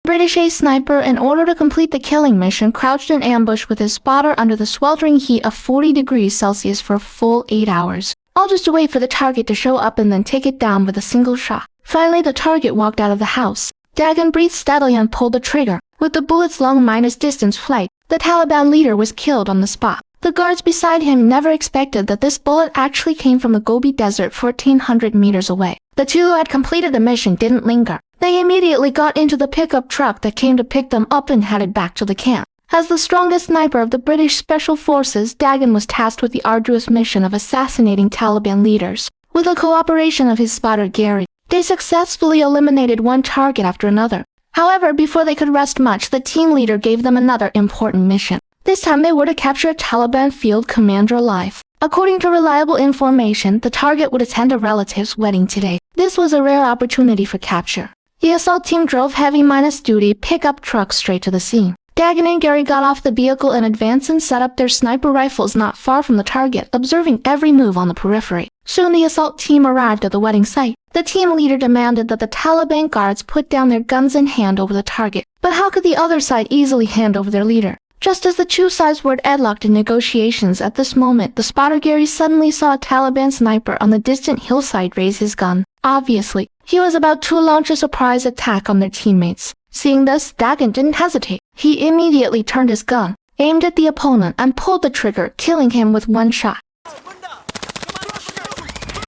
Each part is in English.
British ace sniper, in order to complete the killing mission, crouched in ambush with his spotter under the sweltering heat of 40 degrees Celsius for a full 8 hours, all just to wait for the target to show up and then take it down with a single shot. Finally, the target walked out of the house. Dagan breathed steadily and pulled the trigger. With the bullet's long -distance flight, the Taliban leader was killed on the spot. The guards beside him never expected that this bullet actually came from the Gobi Desert 1,400 meters away. The two who had completed the mission didn't linger. They immediately got into the pickup truck that came to pick them up and headed back to the camp. As the strongest sniper of the British Special Forces, Dagan was tasked with the arduous mission of assassinating Taliban leaders. With the cooperation of his spotter Gary, they successfully eliminated one target after another. However, before they could rest much, the team leader gave them another important mission. This time they were to capture a Taliban field commander alive. According to reliable information, the target would attend a relative's wedding today. This was a rare opportunity for capture. The assault team drove heavy -duty pickup trucks straight to the scene. Dagan and Gary got off the vehicle in advance and set up their sniper rifles not far from the target, observing every move on the periphery. Soon the assault team arrived at the wedding site. The team leader demanded that the Taliban guards put down their guns and hand over the target. But how could the other side easily hand over their leader? Just as the two sides were deadlocked in negotiations at this moment, the spotter Gary suddenly saw a Taliban sniper on the distant hillside raise his gun. Obviously, he was about to launch a surprise attack on their teammates. Seeing this, Dagan didn't hesitate. He immediately turned his gun, aimed at the opponent, and pulled the trigger, killing him with one shot.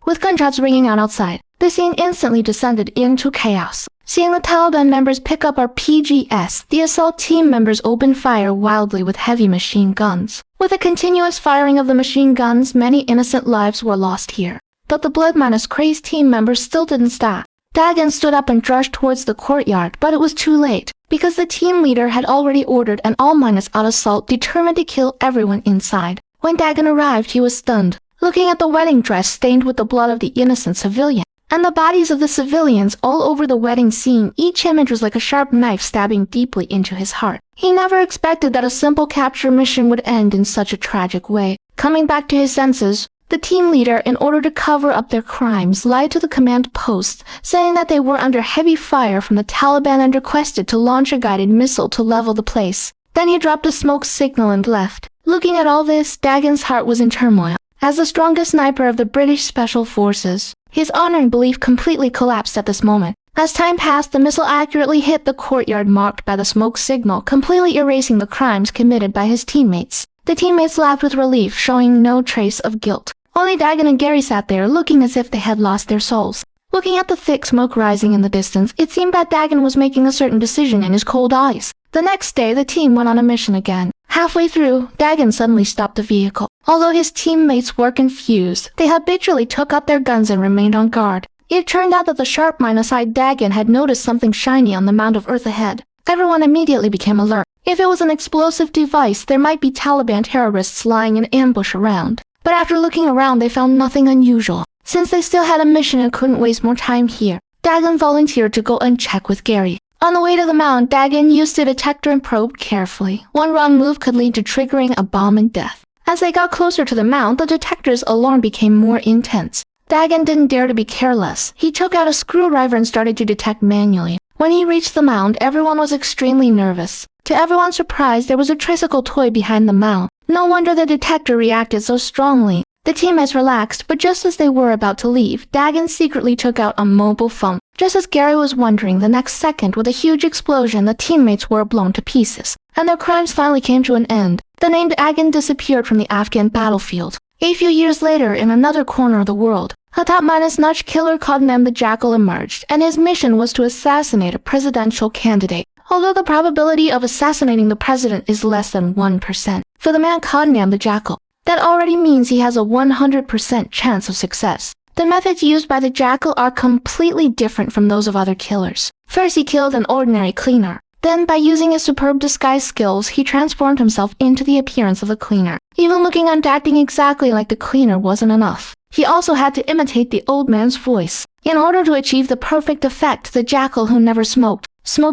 With gunshots ringing out outside, the scene instantly descended into chaos. Seeing the Taliban members pick up RPGs, the assault team members opened fire wildly with heavy machine guns. With the continuous firing of the machine guns, many innocent lives were lost here. But the blood-crazed team members still didn't stop. Dagan stood up and rushed towards the courtyard, but it was too late, because the team leader had already ordered an all-out assault determined to kill everyone inside. When Dagan arrived, he was stunned, looking at the wedding dress stained with the blood of the innocent civilian, and the bodies of the civilians all over the wedding scene. Each image was like a sharp knife stabbing deeply into his heart. He never expected that a simple capture mission would end in such a tragic way. Coming back to his senses, the team leader, in order to cover up their crimes, lied to the command post, saying that they were under heavy fire from the Taliban and requested to launch a guided missile to level the place. Then he dropped a smoke signal and left. Looking at all this, Dagan's heart was in turmoil. As the strongest sniper of the British Special Forces, his honor and belief completely collapsed at this moment. As time passed, the missile accurately hit the courtyard marked by the smoke signal, completely erasing the crimes committed by his teammates. The teammates laughed with relief, showing no trace of guilt. Only Dagan and Gary sat there, looking as if they had lost their souls. Looking at the thick smoke rising in the distance, it seemed that Dagan was making a certain decision in his cold eyes. The next day, the team went on a mission again. Halfway through, Dagan suddenly stopped the vehicle. Although his teammates were confused, they habitually took up their guns and remained on guard. It turned out that the sharp-eyed Dagan had noticed something shiny on the mound of earth ahead. Everyone immediately became alert. If it was an explosive device, there might be Taliban terrorists lying in ambush around. But after looking around, they found nothing unusual. Since they still had a mission and couldn't waste more time here, Dagan volunteered to go and check with Gary. On the way to the mound, Dagan used a detector and probed carefully. One wrong move could lead to triggering a bomb and death. As they got closer to the mound, the detector's alarm became more intense. Dagan didn't dare to be careless. He took out a screwdriver and started to detect manually. When he reached the mound, everyone was extremely nervous. To everyone's surprise, there was a tricycle toy behind the mound. No wonder the detector reacted so strongly. The teammates relaxed, but just as they were about to leave, Dagan secretly took out a mobile phone. Just as Gary was wondering, the next second, with a huge explosion, the teammates were blown to pieces, and their crimes finally came to an end. The named Dagan disappeared from the Afghan battlefield. A few years later, in another corner of the world, a top-notch killer codenamed the Jackal emerged, and his mission was to assassinate a presidential candidate. Although the probability of assassinating the president is less than 1%, for the man codenamed the Jackal, that already means he has a 100% chance of success. The methods used by the Jackal are completely different from those of other killers. First, he killed an ordinary cleaner. Then, by using his superb disguise skills, he transformed himself into the appearance of the cleaner. Even looking and acting exactly like the cleaner wasn't enough. He also had to imitate the old man's voice. In order to achieve the perfect effect, the Jackal, who never smoked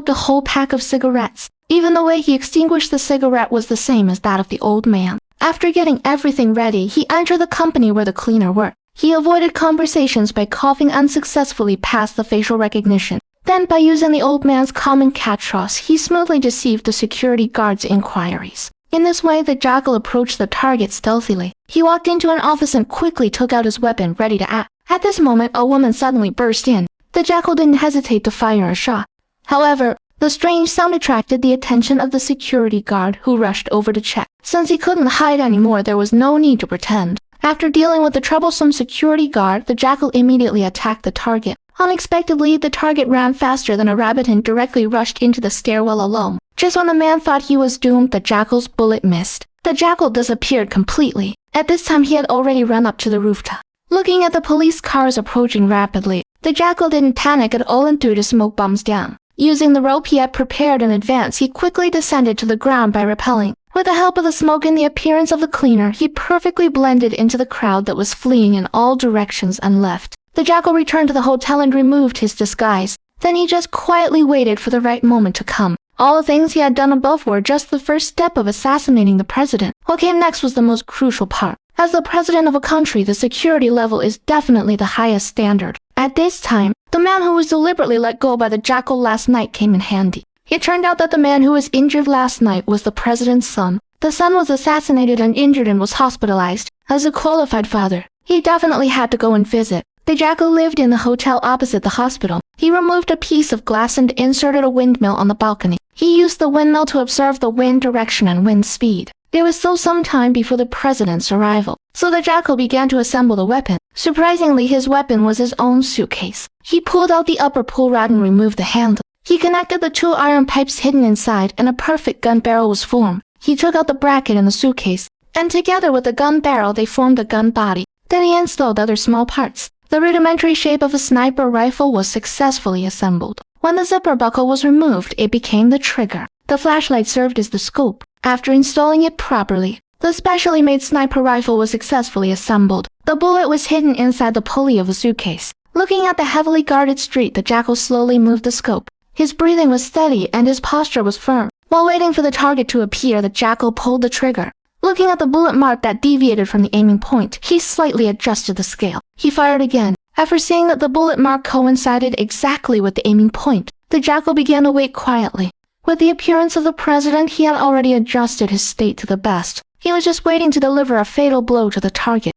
a whole pack of cigarettes. Even the way he extinguished the cigarette was the same as that of the old man. After getting everything ready, he entered the company where the cleaner worked. He avoided conversations by coughing unsuccessfully past the facial recognition. Then, by using the old man's common catchphrase, he smoothly deceived the security guard's inquiries. In this way, the Jackal approached the target stealthily. He walked into an office and quickly took out his weapon, ready to act. At this moment, a woman suddenly burst in. The Jackal didn't hesitate to fire a shot. However, the strange sound attracted the attention of the security guard, who rushed over to check. Since he couldn't hide anymore, there was no need to pretend. After dealing with the troublesome security guard, the Jackal immediately attacked the target. Unexpectedly, the target ran faster than a rabbit and directly rushed into the stairwell alone. Just when the man thought he was doomed, the Jackal's bullet missed. The Jackal disappeared completely. At this time, he had already run up to the rooftop. Looking at the police cars approaching rapidly, the Jackal didn't panic at all and threw the smoke bombs down. Using the rope he had prepared in advance, he quickly descended to the ground by rappelling. With the help of the smoke and the appearance of the cleaner, he perfectly blended into the crowd that was fleeing in all directions and left. The Jackal returned to the hotel and removed his disguise. Then he just quietly waited for the right moment to come. All the things he had done above were just the first step of assassinating the president. What came next was the most crucial part. As the president of a country, the security level is definitely the highest standard. At this time, the man who was deliberately let go by the Jackal last night came in handy. It turned out that the man who was injured last night was the president's son. The son was assassinated and injured and was hospitalized. As a qualified father, he definitely had to go and visit. The Jackal lived in the hotel opposite the hospital. He removed a piece of glass and inserted a windmill on the balcony. He used the windmill to observe the wind direction and wind speed. It was still some time before the president's arrival, so the Jackal began to assemble the weapon. Surprisingly, his weapon was his own suitcase. He pulled out the upper pull rod and removed the handle. He connected the two iron pipes hidden inside, and a perfect gun barrel was formed. He took out the bracket in the suitcase, and together with the gun barrel they formed the gun body. Then he installed other small parts. The rudimentary shape of a sniper rifle was successfully assembled. When the zipper buckle was removed, it became the trigger. The flashlight served as the scope. After installing it properly, the specially made sniper rifle was successfully assembled. The bullet was hidden inside the pulley of the suitcase. Looking at the heavily guarded street, the Jackal slowly moved the scope. His breathing was steady and his posture was firm. While waiting for the target to appear, the Jackal pulled the trigger. Looking at the bullet mark that deviated from the aiming point, he slightly adjusted the scale. He fired again. After seeing that the bullet mark coincided exactly with the aiming point, the Jackal began to wait quietly. With the appearance of the president, he had already adjusted his state to the best. He was just waiting to deliver a fatal blow to the target.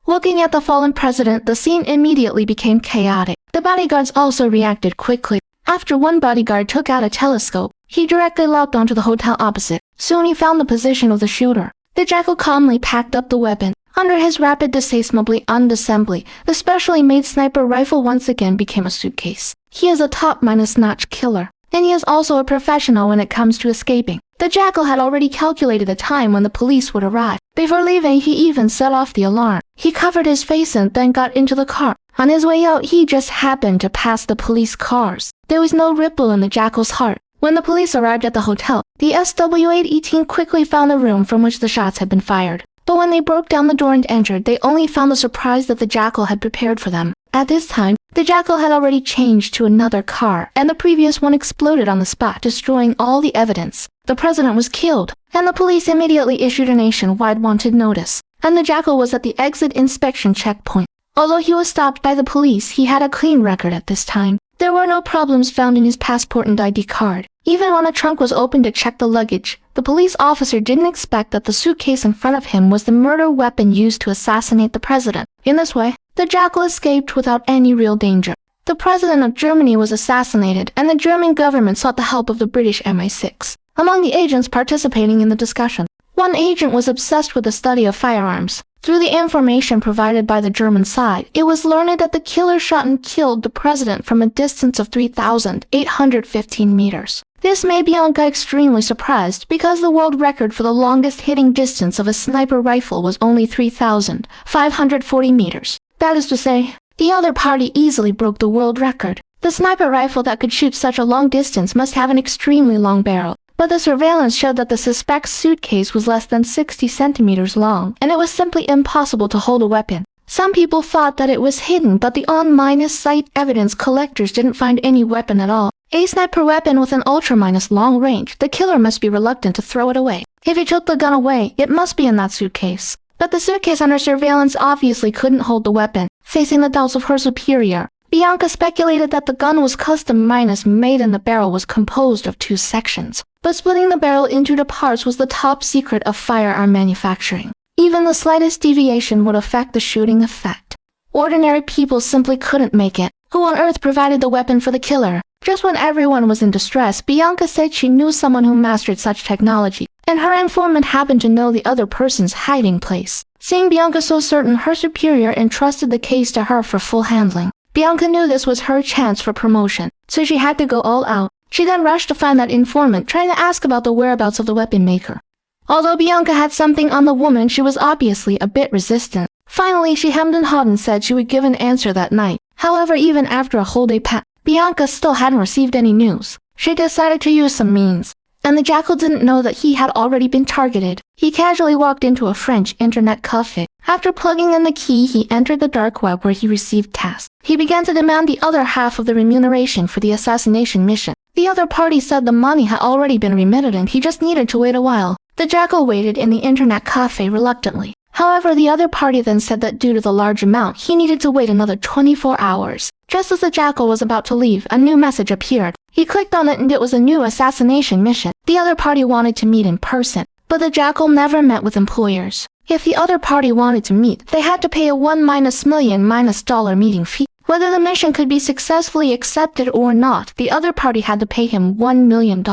Looking at the fallen president, the scene immediately became chaotic. The bodyguards also reacted quickly. After one bodyguard took out a telescope, he directly locked onto the hotel opposite. Soon he found the position of the shooter. The Jackal calmly packed up the weapon. Under his rapid disassembly unassembly, the specially made sniper rifle once again became a suitcase. He is a top-notch killer, and he is also a professional when it comes to escaping. The Jackal had already calculated the time when the police would arrive. Before leaving, he even set off the alarm. He covered his face and then got into the car. On his way out, he just happened to pass the police cars. There was no ripple in the Jackal's heart. When the police arrived at the hotel, the SW8E team quickly found the room from which the shots had been fired. But when they broke down the door and entered, they only found the surprise that the Jackal had prepared for them. At this time, the Jackal had already changed to another car, and the previous one exploded on the spot, destroying all the evidence. The president was killed, and the police immediately issued a nationwide wanted notice. And the Jackal was at the exit inspection checkpoint. Although he was stopped by the police, he had a clean record at this time. There were no problems found in his passport and ID card. Even when a trunk was opened to check the luggage, the police officer didn't expect that the suitcase in front of him was the murder weapon used to assassinate the president. In this way, the Jackal escaped without any real danger. The president of Germany was assassinated, and the German government sought the help of the British MI6. Among the agents participating in the discussion, one agent was obsessed with the study of firearms. Through the information provided by the German side, it was learned that the killer shot and killed the president from a distance of 3,815 meters. This made Bianca extremely surprised because the world record for the longest hitting distance of a sniper rifle was only 3,540 meters. That is to say, the other party easily broke the world record. The sniper rifle that could shoot such a long distance must have an extremely long barrel. But the surveillance showed that the suspect's suitcase was less than 60 centimeters long, and it was simply impossible to hold a weapon. Some people thought that it was hidden, but the on-sight evidence collectors didn't find any weapon at all. A sniper weapon with an ultra-long range, the killer must be reluctant to throw it away. If he took the gun away, it must be in that suitcase. but the suitcase under surveillance obviously couldn't hold the weapon. Facing the doubts of her superior, Bianca speculated that the gun was custom-made and the barrel was composed of 2 sections. But splitting the barrel into the parts was the top secret of firearm manufacturing. Even the slightest deviation would affect the shooting effect. Ordinary people simply couldn't make it. Who on earth provided the weapon for the killer? Just when everyone was in distress, Bianca said she knew someone who mastered such technology, and her informant happened to know the other person's hiding place. Seeing Bianca so certain, her superior entrusted the case to her for full handling. Bianca knew this was her chance for promotion, so she had to go all out. She then rushed to find that informant, trying to ask about the whereabouts of the weapon maker. Although Bianca had something on the woman, she was obviously a bit resistant. Finally, she hemmed and hawed and said she would give an answer that night. However, even after a whole day passed, Bianca still hadn't received any news. She decided to use some means, and the Jackal didn't know that he had already been targeted. He casually walked into a French internet cafe. After plugging in the key, he entered the dark web where he received tasks. He began to demand the other half of the remuneration for the assassination mission. The other party said the money had already been remitted and he just needed to wait a while. The Jackal waited in the internet cafe reluctantly. However, the other party then said that due to the large amount, he needed to wait another 24 hours. Just as the Jackal was about to leave, a new message appeared. He clicked on it and it was a new assassination mission. The other party wanted to meet in person, but the Jackal never met with employers. If the other party wanted to meet, they had to pay a $1 million meeting fee. Whether the mission could be successfully accepted or not, the other party had to pay him $1 million.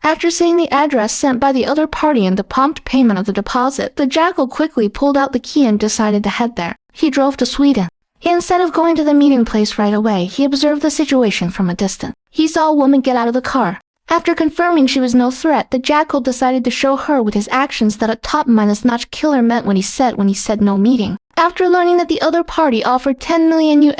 After seeing the address sent by the other party and the prompt payment of the deposit, the Jackal quickly pulled out the key and decided to head there. He drove to Sweden. Instead of going to the meeting place right away, he observed the situation from a distance. He saw a woman get out of the car. After confirming she was no threat, the Jackal decided to show her with his actions that a top-notch killer meant when he said no meeting. After learning that the other party offered $10 million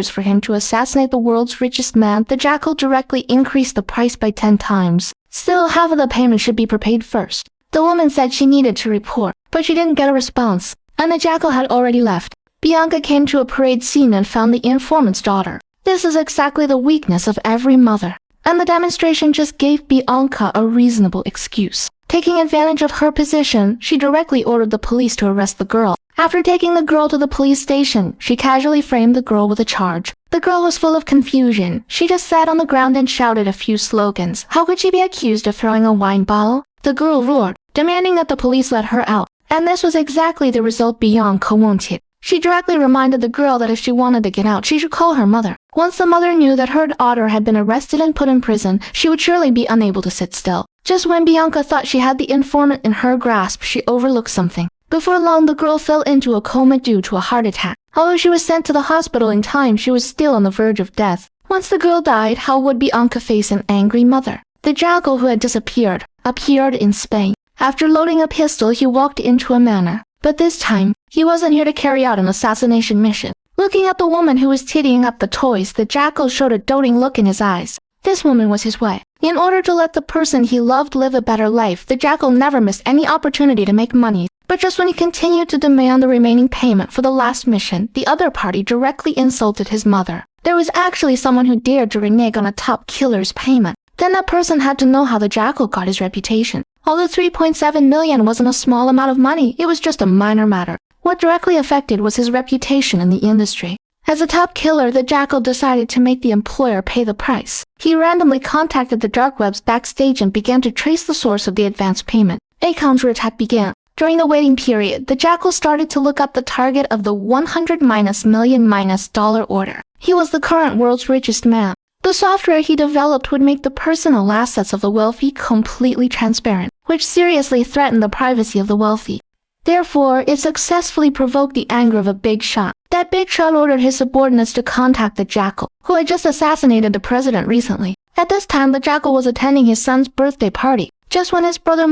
for him to assassinate the world's richest man, the Jackal directly increased the price by 10 times. Still, half of the payment should be prepaid first. The woman said she needed to report, but she didn't get a response, and the Jackal had already left. Bianca came to a parade scene and found the informant's daughter. This is exactly the weakness of every mother, and the demonstration just gave Bianca a reasonable excuse. Taking advantage of her position, she directly ordered the police to arrest the girl. After taking the girl to the police station, she casually framed the girl with a charge. The girl was full of confusion. She just sat on the ground and shouted a few slogans. How could she be accused of throwing a wine bottle? The girl roared, demanding that the police let her out. And this was exactly the result Bianca wanted. She directly reminded the girl that if she wanted to get out, she should call her mother. Once the mother knew that her daughter had been arrested and put in prison, she would surely be unable to sit still. Just when Bianca thought she had the informant in her grasp, she overlooked something. Before long, the girl fell into a coma due to a heart attack. Although she was sent to the hospital in time, she was still on the verge of death. Once the girl died, how would Bianca face an angry mother? The Jackal, who had disappeared, appeared in Spain. After loading a pistol, he walked into a manor. But this time, he wasn't here to carry out an assassination mission. Looking at the woman who was tidying up the toys, the Jackal showed a doting look in his eyes. This woman was his wife. In order to let the person he loved live a better life, the Jackal never missed any opportunity to make money. But just when he continued to demand the remaining payment for the last mission, the other party directly insulted his mother. There was actually someone who dared to renege on a top killer's payment. Then that person had to know how the Jackal got his reputation. Although $3.7 million wasn't a small amount of money, it was just a minor matter. What directly affected was his reputation in the industry. As a top killer, the Jackal decided to make the employer pay the price. He randomly contacted the dark webs backstage and began to trace the source of the advance payment. A counterattack began. During the waiting period, the Jackal started to look up the target of the $100 million order. He was the current world's richest man. The software he developed would make the personal assets of the wealthy completely transparent, which seriously threatened the privacy of the wealthy. Therefore, it successfully provoked the anger of a big shot. That big shot ordered his subordinates to contact the Jackal, who had just assassinated the president recently. At this time, the Jackal was attending his son's birthday party, just when his brother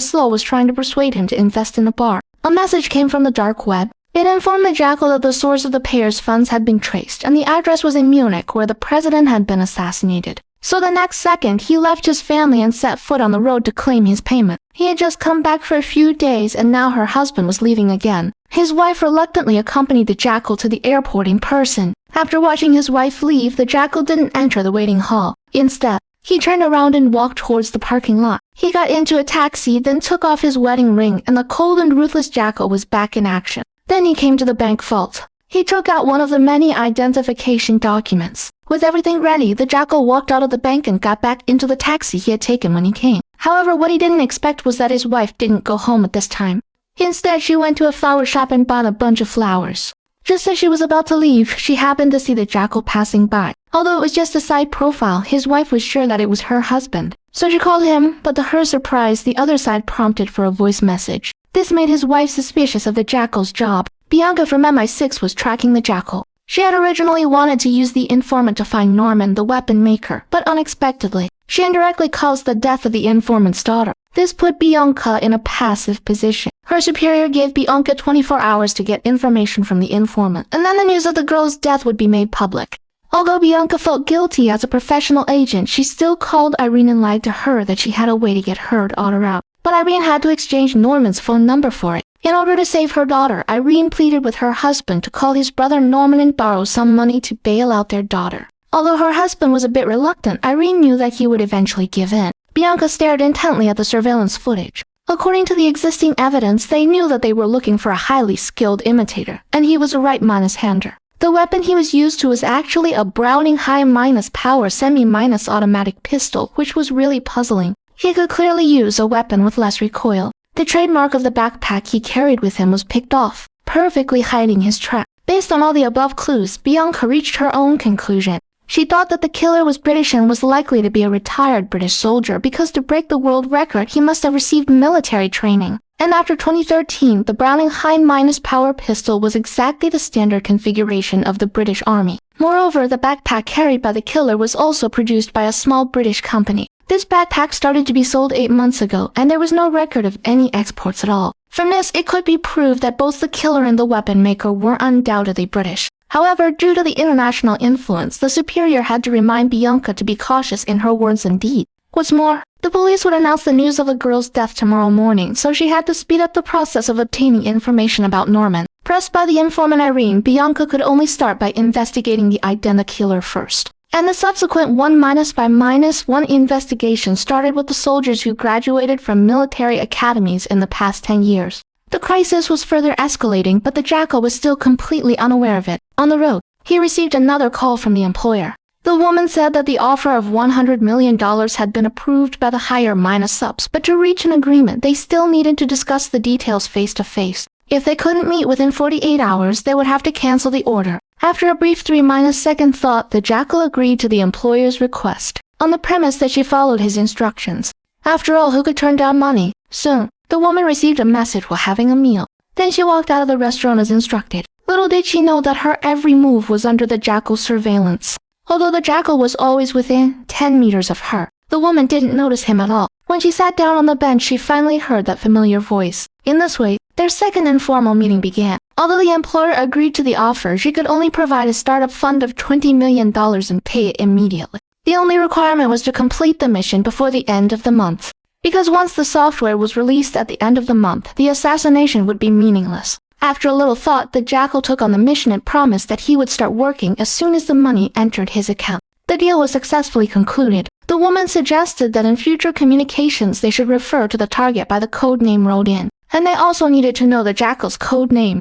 Slow was trying to persuade him to invest in the bar. A message came from the dark web. It informed the Jackal that the source of the payer's funds had been traced, and the address was in Munich, where the president had been assassinated. So the next second, he left his family and set foot on the road to claim his payment. He had just come back for a few days, and now her husband was leaving again. His wife reluctantly accompanied the Jackal to the airport in person. After watching his wife leave, the Jackal didn't enter the waiting hall. Instead, He turned around and walked towards the parking lot. He got into a taxi, then took off his wedding ring, and the cold and ruthless Jackal was back in action. Then he came to the bank vault. He took out one of the many identification documents. With everything ready, the Jackal walked out of the bank and got back into the taxi he had taken when he came. However, what he didn't expect was that his wife didn't go home at this time. Instead, she went to a flower shop and bought a bunch of flowers. Just as she was about to leave, she happened to see the Jackal passing by. Although it was just a side profile, his wife was sure that it was her husband. So she called him, but to her surprise, the other side prompted for a voice message. This made his wife suspicious of the Jackal's job. Bianca from MI6 was tracking the Jackal. She had originally wanted to use the informant to find Norman, the weapon maker, but unexpectedly, she indirectly caused the death of the informant's daughter. This put Bianca in a passive position. Her superior gave Bianca 24 hours to get information from the informant, and then the news of the girl's death would be made public. Although Bianca felt guilty as a professional agent, she still called Irene and lied to her that she had a way to get her daughter out. But Irene had to exchange Norman's phone number for it. In order to save her daughter, Irene pleaded with her husband to call his brother Norman and borrow some money to bail out their daughter. Although her husband was a bit reluctant, Irene knew that he would eventually give in. Bianca stared intently at the surveillance footage. According to the existing evidence, they knew that they were looking for a highly skilled imitator, and he was a right-hander. The weapon he was used to was actually a Browning high-power semi-automatic pistol, which was really puzzling. He could clearly use a weapon with less recoil. The trademark of the backpack he carried with him was picked off, perfectly hiding his track. Based on all the above clues, Bianca reached her own conclusion. She thought that the killer was British and was likely to be a retired British soldier because to break the world record he must have received military training. And after 2013, the Browning high-power pistol was exactly the standard configuration of the British Army. Moreover, the backpack carried by the killer was also produced by a small British company. This backpack started to be sold 8 months ago, and there was no record of any exports at all. From this, it could be proved that both the killer and the weapon maker were undoubtedly British. However, due to the international influence, the superior had to remind Bianca to be cautious in her words and deeds. What's more, the police would announce the news of the girl's death tomorrow morning, so she had to speed up the process of obtaining information about Norman. Pressed by the informant Irene, Bianca could only start by investigating the identical killer first. And the subsequent 1-by-1 investigation started with the soldiers who graduated from military academies in the past 10 years. The crisis was further escalating, but the Jackal was still completely unaware of it. On the road, he received another call from the employer. The woman said that the offer of $100 million had been approved by the higher-ups, but to reach an agreement, they still needed to discuss the details face-to-face. If they couldn't meet within 48 hours, they would have to cancel the order. After a brief 3-second thought, the Jackal agreed to the employer's request, on the premise that she followed his instructions. After all, who could turn down money? Soon, the woman received a message while having a meal. Then she walked out of the restaurant as instructed. Little did she know that her every move was under the Jackal's surveillance. Although the Jackal was always within 10 meters of her, the woman didn't notice him at all. When she sat down on the bench, she finally heard that familiar voice. In this way, their second informal meeting began. Although the employer agreed to the offer, she could only provide a startup fund of $20 million and pay it immediately. The only requirement was to complete the mission before the end of the month. Because once the software was released at the end of the month, the assassination would be meaningless. After a little thought, the Jackal took on the mission and promised that he would start working as soon as the money entered his account. The deal was successfully concluded. The woman suggested that in future communications they should refer to the target by the code name wrote in, and they also needed to know the Jackal's code name.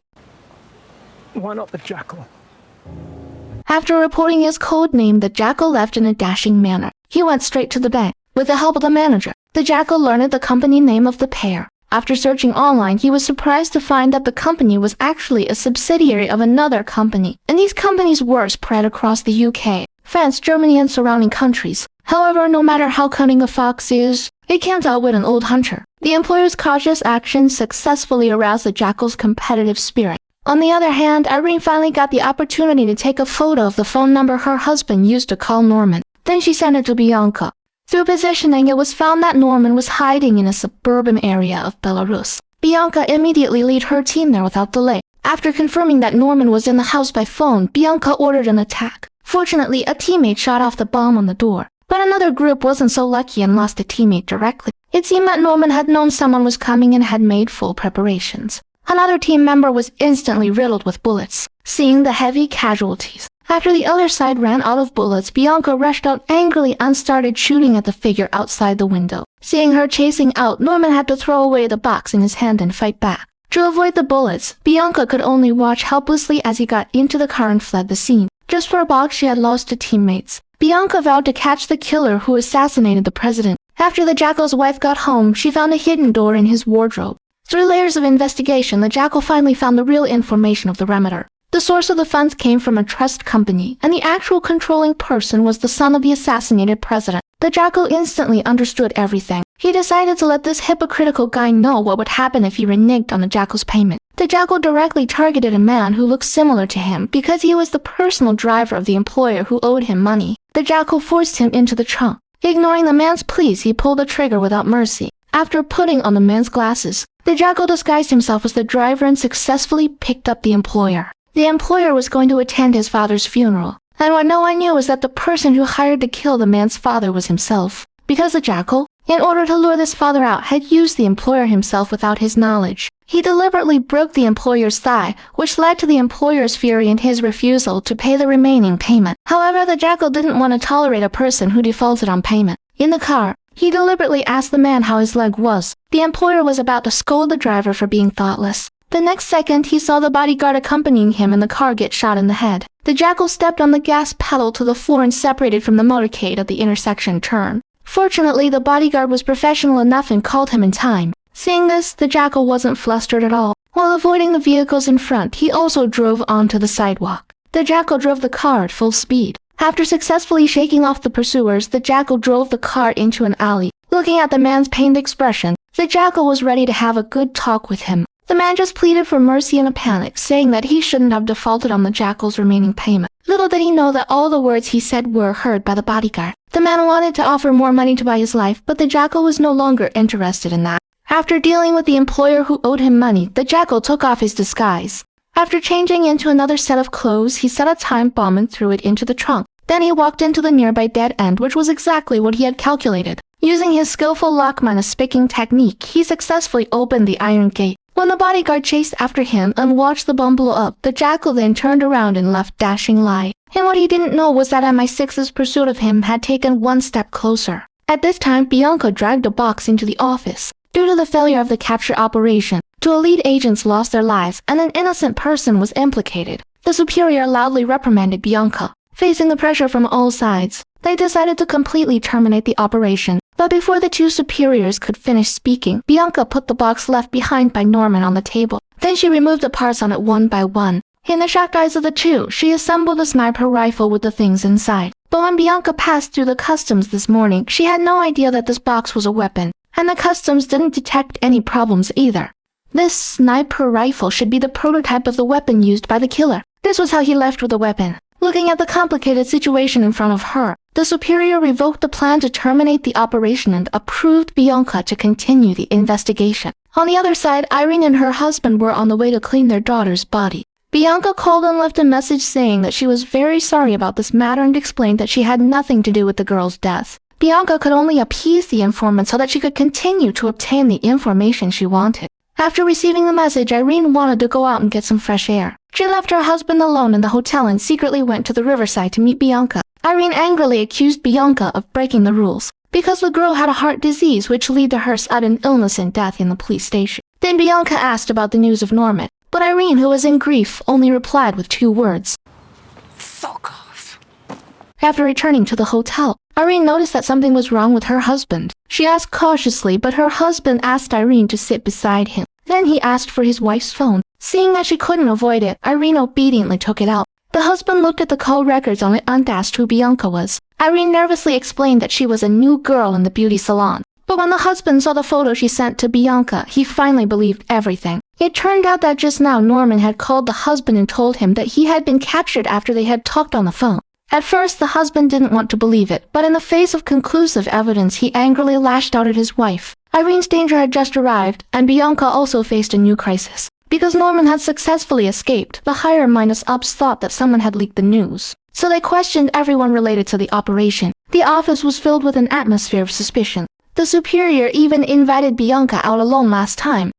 Why not the Jackal? After reporting his code name, the Jackal left in a dashing manner. He went straight to the bank. With the help of the manager, the Jackal learned the company name of the pair. After searching online, he was surprised to find that the company was actually a subsidiary of another company, and these companies were spread across the UK, France, Germany, and surrounding countries. However, no matter how cunning a fox is, it can't outwit an old hunter. The employer's cautious actions successfully aroused the Jackal's competitive spirit. On the other hand, Irene finally got the opportunity to take a photo of the phone number her husband used to call Norman. Then she sent it to Bianca. Through positioning, it was found that Norman was hiding in a suburban area of Belarus. Bianca immediately led her team there without delay. After confirming that Norman was in the house by phone, Bianca ordered an attack. Fortunately, a teammate shot off the bomb on the door. But another group wasn't so lucky and lost a teammate directly. It seemed that Norman had known someone was coming and had made full preparations. Another team member was instantly riddled with bullets. Seeing the heavy casualties, After the other side ran out of bullets, Bianca rushed out angrily and started shooting at the figure outside the window. Seeing her chasing out, Norman had to throw away the box in his hand and fight back. To avoid the bullets, Bianca could only watch helplessly as he got into the car and fled the scene. Just for a box she had lost to teammates, Bianca vowed to catch the killer who assassinated the president. After the Jackal's wife got home, she found a hidden door in his wardrobe. Through layers of investigation, the Jackal finally found the real information of the remitter. The source of the funds came from a trust company, and the actual controlling person was the son of the assassinated president. The Jackal instantly understood everything. He decided to let this hypocritical guy know what would happen if he reneged on the Jackal's payment. The Jackal directly targeted a man who looked similar to him because he was the personal driver of the employer who owed him money. The Jackal forced him into the trunk. Ignoring the man's pleas, he pulled the trigger without mercy. After putting on the man's glasses, the Jackal disguised himself as the driver and successfully picked up the employer. The employer was going to attend his father's funeral, and what no one knew was that the person who hired to kill the man's father was himself. Because the Jackal, in order to lure this father out, had used the employer himself without his knowledge. He deliberately broke the employer's thigh, which led to the employer's fury and his refusal to pay the remaining payment. However, the Jackal didn't want to tolerate a person who defaulted on payment. In the car, he deliberately asked the man how his leg was. The employer was about to scold the driver for being thoughtless. The next second, he saw the bodyguard accompanying him in the car get shot in the head. The Jackal stepped on the gas pedal to the floor and separated from the motorcade at the intersection turn. Fortunately, the bodyguard was professional enough and called him in time. Seeing this, the Jackal wasn't flustered at all. While avoiding the vehicles in front, he also drove onto the sidewalk. The Jackal drove the car at full speed. After successfully shaking off the pursuers, the Jackal drove the car into an alley. Looking at the man's pained expression, the Jackal was ready to have a good talk with him. The man just pleaded for mercy in a panic, saying that he shouldn't have defaulted on the Jackal's remaining payment. Little did he know that all the words he said were heard by the bodyguard. The man wanted to offer more money to buy his life, but the Jackal was no longer interested in that. After dealing with the employer who owed him money, the Jackal took off his disguise. After changing into another set of clothes, he set a time bomb and threw it into the trunk. Then he walked into the nearby dead end, which was exactly what he had calculated. Using his skillful lockman-a-spicking technique, he successfully opened the iron gate. When the bodyguard chased after him and watched the bomb blow up, the Jackal then turned around and left dashing lie. And what he didn't know was that MI6's pursuit of him had taken one step closer. At this time, Bianca dragged a box into the office. Due to the failure of the capture operation, two elite agents lost their lives and an innocent person was implicated. The superior loudly reprimanded Bianca. Facing the pressure from all sides, they decided to completely terminate the operation. But before the two superiors could finish speaking, Bianca put the box left behind by Norman on the table. Then she removed the parts on it one by one. In the shocked eyes of the two, she assembled a sniper rifle with the things inside. But when Bianca passed through the customs this morning, she had no idea that this box was a weapon, and the customs didn't detect any problems either. This sniper rifle should be the prototype of the weapon used by the killer. This was how he left with the weapon. Looking at the complicated situation in front of her, the superior revoked the plan to terminate the operation and approved Bianca to continue the investigation. On the other side, Irene and her husband were on the way to clean their daughter's body. Bianca called and left a message saying that she was very sorry about this matter and explained that she had nothing to do with the girl's death. Bianca could only appease the informant so that she could continue to obtain the information she wanted. After receiving the message, Irene wanted to go out and get some fresh air. She left her husband alone in the hotel and secretly went to the riverside to meet Bianca. Irene angrily accused Bianca of breaking the rules, because the girl had a heart disease which led to her sudden illness and death in the police station. Then Bianca asked about the news of Norman, but Irene, who was in grief, only replied with 2 words. Fuck off. After returning to the hotel, Irene noticed that something was wrong with her husband. She asked cautiously, but her husband asked Irene to sit beside him. Then he asked for his wife's phone. Seeing that she couldn't avoid it, Irene obediently took it out. The husband looked at the call records on it and asked who Bianca was. Irene nervously explained that she was a new girl in the beauty salon. But when the husband saw the photo she sent to Bianca, he finally believed everything. It turned out that just now Norman had called the husband and told him that he had been captured after they had talked on the phone. At first, the husband didn't want to believe it, but in the face of conclusive evidence, he angrily lashed out at his wife. Irene's danger had just arrived, and Bianca also faced a new crisis. Because Norman had successfully escaped, the higher-ups thought that someone had leaked the news. So they questioned everyone related to the operation. The office was filled with an atmosphere of suspicion. The superior even invited Bianca out alone last time.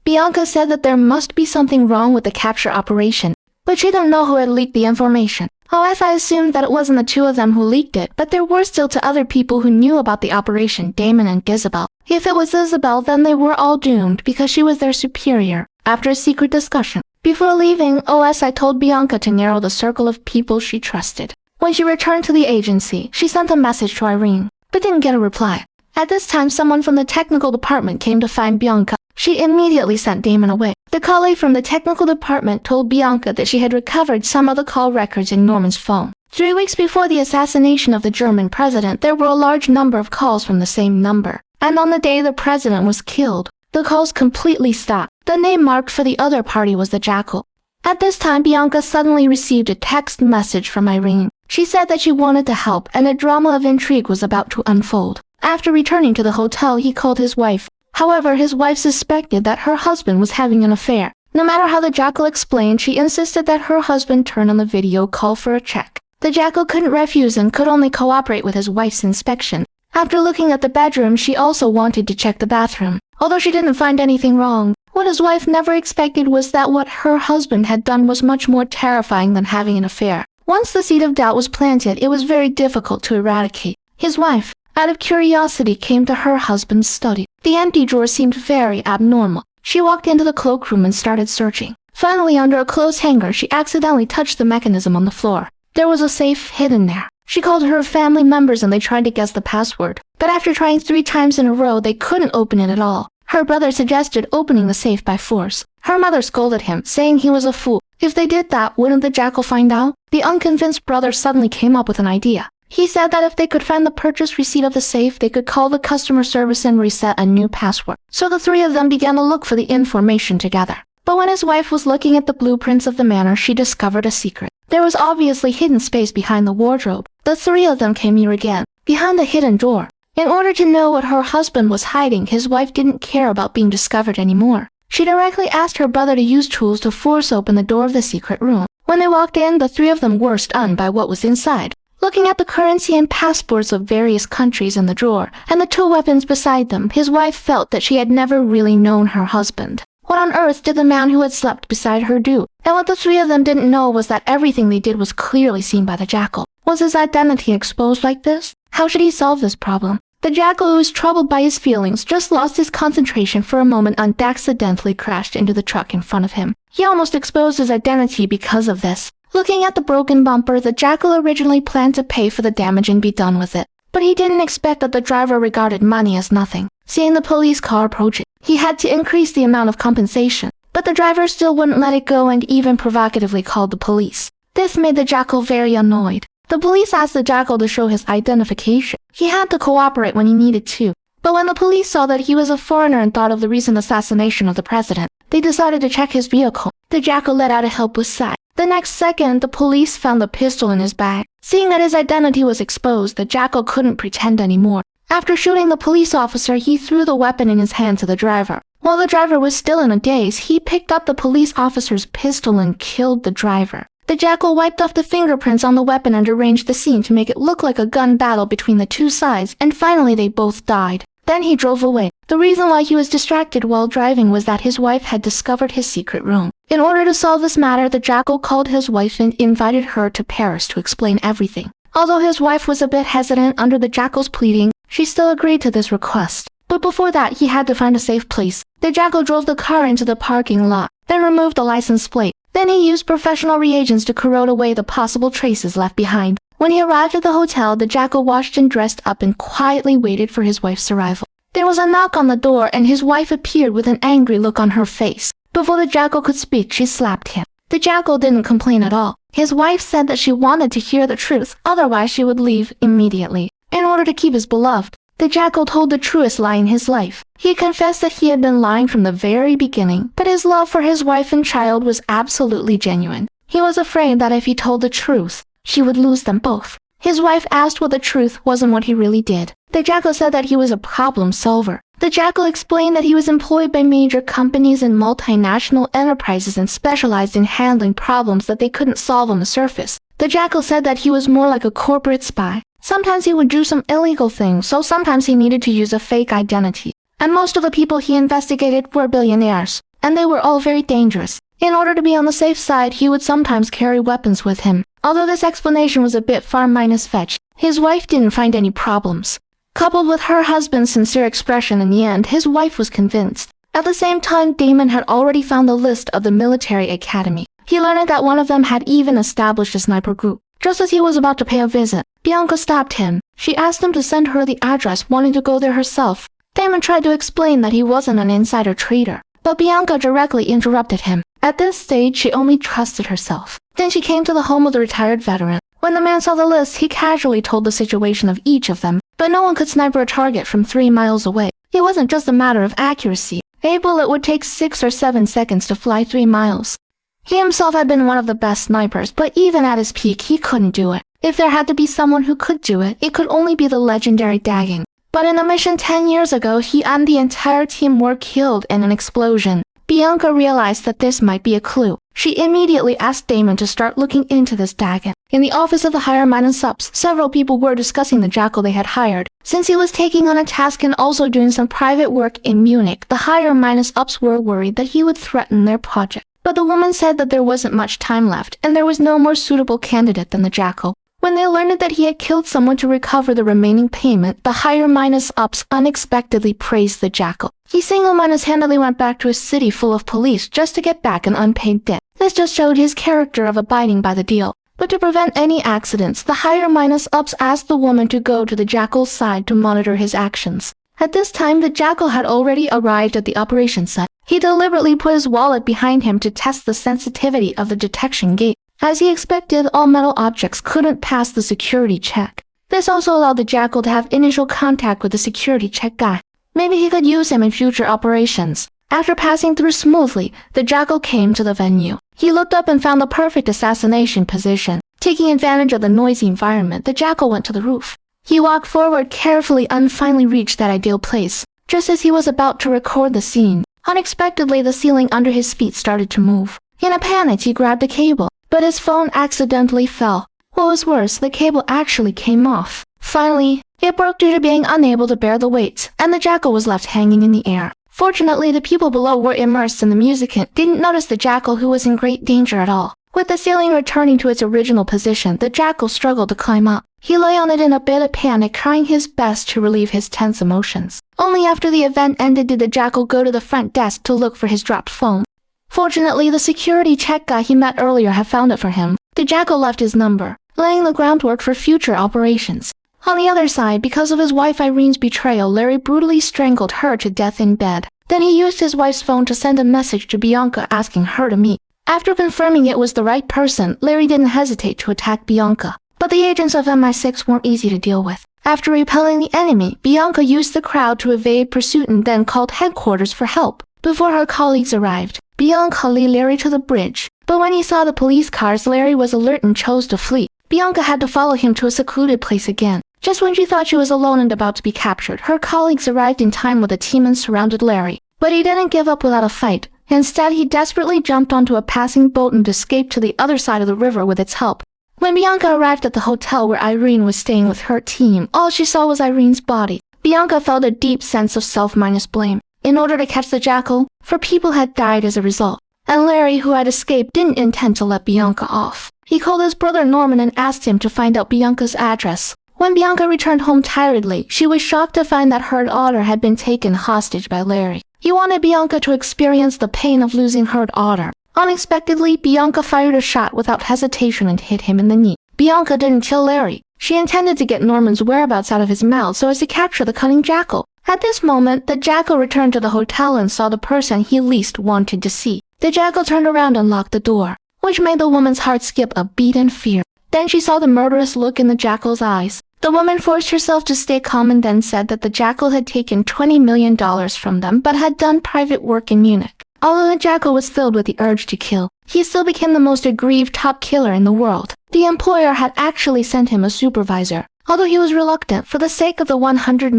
Bianca said that there must be something wrong with the capture operation, but she didn't know who had leaked the information. OSI assumed that it wasn't the two of them who leaked it, but there were still two other people who knew about the operation, Damon and Isabel. If it was Isabel, then they were all doomed because she was their superior. After a secret discussion, before leaving, OSI told Bianca to narrow the circle of people she trusted. When she returned to the agency, she sent a message to Irene, but didn't get a reply. At this time, someone from the technical department came to find Bianca. She immediately sent Damon away. The colleague from the technical department told Bianca that she had recovered some of the call records in Norman's phone. 3 weeks before the assassination of the German president, there were a large number of calls from the same number. And on the day the president was killed, the calls completely stopped. The name marked for the other party was the Jackal. At this time, Bianca suddenly received a text message from Irene. She said that she wanted to help, and a drama of intrigue was about to unfold. After returning to the hotel, he called his wife. However, his wife suspected that her husband was having an affair. No matter how the Jackal explained, she insisted that her husband turn on the video call for a check. The Jackal couldn't refuse and could only cooperate with his wife's inspection. After looking at the bedroom, she also wanted to check the bathroom. Although she didn't find anything wrong, what his wife never expected was that what her husband had done was much more terrifying than having an affair. Once the seed of doubt was planted, it was very difficult to eradicate. His wife, out of curiosity, came to her husband's study. The empty drawer seemed very abnormal. She walked into the cloakroom and started searching. Finally, under a clothes hanger, she accidentally touched the mechanism on the floor. There was a safe hidden there. She called her family members and they tried to guess the password. But after trying 3 times in a row, they couldn't open it at all. Her brother suggested opening the safe by force. Her mother scolded him, saying he was a fool. If they did that, wouldn't the Jackal find out? The unconvinced brother suddenly came up with an idea. He said that if they could find the purchase receipt of the safe, they could call the customer service and reset a new password. So the 3 of them began to look for the information together. But when his wife was looking at the blueprints of the manor, she discovered a secret. There was obviously hidden space behind the wardrobe. The 3 of them came here again, behind the hidden door. In order to know what her husband was hiding, his wife didn't care about being discovered anymore. She directly asked her brother to use tools to force open the door of the secret room. When they walked in, the 3 of them were stunned by what was inside. Looking at the currency and passports of various countries in the drawer, and the 2 weapons beside them, his wife felt that she had never really known her husband. What on earth did the man who had slept beside her do? And what the 3 of them didn't know was that everything they did was clearly seen by the Jackal. Was his identity exposed like this? How should he solve this problem? The Jackal, who was troubled by his feelings, just lost his concentration for a moment and accidentally crashed into the truck in front of him. He almost exposed his identity because of this. Looking at the broken bumper, the Jackal originally planned to pay for the damage and be done with it. But he didn't expect that the driver regarded money as nothing. Seeing the police car approaching, he had to increase the amount of compensation. But the driver still wouldn't let it go and even provocatively called the police. This made the Jackal very annoyed. The police asked the Jackal to show his identification. He had to cooperate when he needed to. But when the police saw that he was a foreigner and thought of the recent assassination of the president, they decided to check his vehicle. The Jackal let out a helpless sigh. The next second, the police found the pistol in his bag. Seeing that his identity was exposed, the Jackal couldn't pretend anymore. After shooting the police officer, he threw the weapon in his hand to the driver. While the driver was still in a daze, he picked up the police officer's pistol and killed the driver. The Jackal wiped off the fingerprints on the weapon and arranged the scene to make it look like a gun battle between the 2 sides, and finally they both died. Then he drove away. The reason why he was distracted while driving was that his wife had discovered his secret room. In order to solve this matter, the Jackal called his wife and invited her to Paris to explain everything. Although his wife was a bit hesitant under the Jackal's pleading, she still agreed to this request. But before that, he had to find a safe place. The Jackal drove the car into the parking lot, then removed the license plate. Then he used professional reagents to corrode away the possible traces left behind. When he arrived at the hotel, the Jackal washed and dressed up and quietly waited for his wife's arrival. There was a knock on the door and his wife appeared with an angry look on her face. Before the Jackal could speak, she slapped him. The Jackal didn't complain at all. His wife said that she wanted to hear the truth, otherwise she would leave immediately. In order to keep his beloved, the Jackal told the truest lie in his life. He confessed that he had been lying from the very beginning, but his love for his wife and child was absolutely genuine. He was afraid that if he told the truth, she would lose them both. His wife asked what the truth was and what he really did. The Jackal said that he was a problem solver. The Jackal explained that he was employed by major companies and multinational enterprises and specialized in handling problems that they couldn't solve on the surface. The Jackal said that he was more like a corporate spy. Sometimes he would do some illegal things, so sometimes he needed to use a fake identity. And most of the people he investigated were billionaires, and they were all very dangerous. In order to be on the safe side, he would sometimes carry weapons with him. Although this explanation was a bit far-fetched, his wife didn't find any problems. Coupled with her husband's sincere expression in the end, his wife was convinced. At the same time, Damon had already found the list of the military academy. He learned that one of them had even established a sniper group. Just as he was about to pay a visit, Bianca stopped him. She asked him to send her the address, wanting to go there herself. Damon tried to explain that he wasn't an insider trader, but Bianca directly interrupted him. At this stage, she only trusted herself. Then she came to the home of the retired veteran. When the man saw the list, he casually told the situation of each of them, but no one could sniper a target from 3 miles away. It wasn't just a matter of accuracy. A bullet would take 6 or 7 seconds to fly 3 miles. He himself had been one of the best snipers, but even at his peak, he couldn't do it. If there had to be someone who could do it, it could only be the legendary Dagging. But in a mission 10 years ago, he and the entire team were killed in an explosion. Bianca realized that this might be a clue. She immediately asked Damon to start looking into this Dagging. In the office of the higher-ups, several people were discussing the Jackal they had hired. Since he was taking on a task and also doing some private work in Munich, the higher-ups were worried that he would threaten their project. But the woman said that there wasn't much time left, and there was no more suitable candidate than the Jackal. When they learned that he had killed someone to recover the remaining payment, the higher-ups unexpectedly praised the Jackal. He single-handedly went back to a city full of police just to get back an unpaid debt. This just showed his character of abiding by the deal. But to prevent any accidents, the higher-ups asked the woman to go to the Jackal's side to monitor his actions. At this time, the Jackal had already arrived at the operation site. He deliberately put his wallet behind him to test the sensitivity of the detection gate. As he expected, all metal objects couldn't pass the security check. This also allowed the Jackal to have initial contact with the security check guy. Maybe he could use him in future operations. After passing through smoothly, the Jackal came to the venue. He looked up and found the perfect assassination position. Taking advantage of the noisy environment, the Jackal went to the roof. He walked forward carefully and finally reached that ideal place. Just as he was about to record the scene, unexpectedly the ceiling under his feet started to move. In a panic, he grabbed the cable, but his phone accidentally fell. What was worse, the cable actually came off. Finally, it broke due to being unable to bear the weight, and the Jackal was left hanging in the air. Fortunately, the people below were immersed in the music and didn't notice the Jackal, who was in great danger at all. With the ceiling returning to its original position, the Jackal struggled to climb up. He lay on it in a bit of panic, trying his best to relieve his tense emotions. Only after the event ended did the Jackal go to the front desk to look for his dropped phone. Fortunately, the security check guy he met earlier had found it for him. The Jackal left his number, laying the groundwork for future operations. On the other side, because of his wife Irene's betrayal, Larry brutally strangled her to death in bed. Then he used his wife's phone to send a message to Bianca asking her to meet. After confirming it was the right person, Larry didn't hesitate to attack Bianca. But the agents of MI6 weren't easy to deal with. After repelling the enemy, Bianca used the crowd to evade pursuit and then called headquarters for help. Before her colleagues arrived, Bianca led Larry to the bridge. But when he saw the police cars, Larry was alert and chose to flee. Bianca had to follow him to a secluded place again. Just when she thought she was alone and about to be captured, her colleagues arrived in time with a team and surrounded Larry. But he didn't give up without a fight. Instead, he desperately jumped onto a passing boat and escaped to the other side of the river with its help. When Bianca arrived at the hotel where Irene was staying with her team, all she saw was Irene's body. Bianca felt a deep sense of self-blame. In order to catch the Jackal, 4 people had died as a result. And Larry, who had escaped, didn't intend to let Bianca off. He called his brother Norman and asked him to find out Bianca's address. When Bianca returned home tiredly, she was shocked to find that her daughter had been taken hostage by Larry. He wanted Bianca to experience the pain of losing her daughter. Unexpectedly, Bianca fired a shot without hesitation and hit him in the knee. Bianca didn't kill Larry. She intended to get Norman's whereabouts out of his mouth so as to capture the cunning Jackal. At this moment, the Jackal returned to the hotel and saw the person he least wanted to see. The Jackal turned around and locked the door, which made the woman's heart skip a beat in fear. Then she saw the murderous look in the Jackal's eyes. The woman forced herself to stay calm and then said that the Jackal had taken $20 million from them but had done private work in Munich. Although the Jackal was filled with the urge to kill, he still became the most aggrieved top killer in the world. The employer had actually sent him a supervisor. Although he was reluctant, for the sake of the $100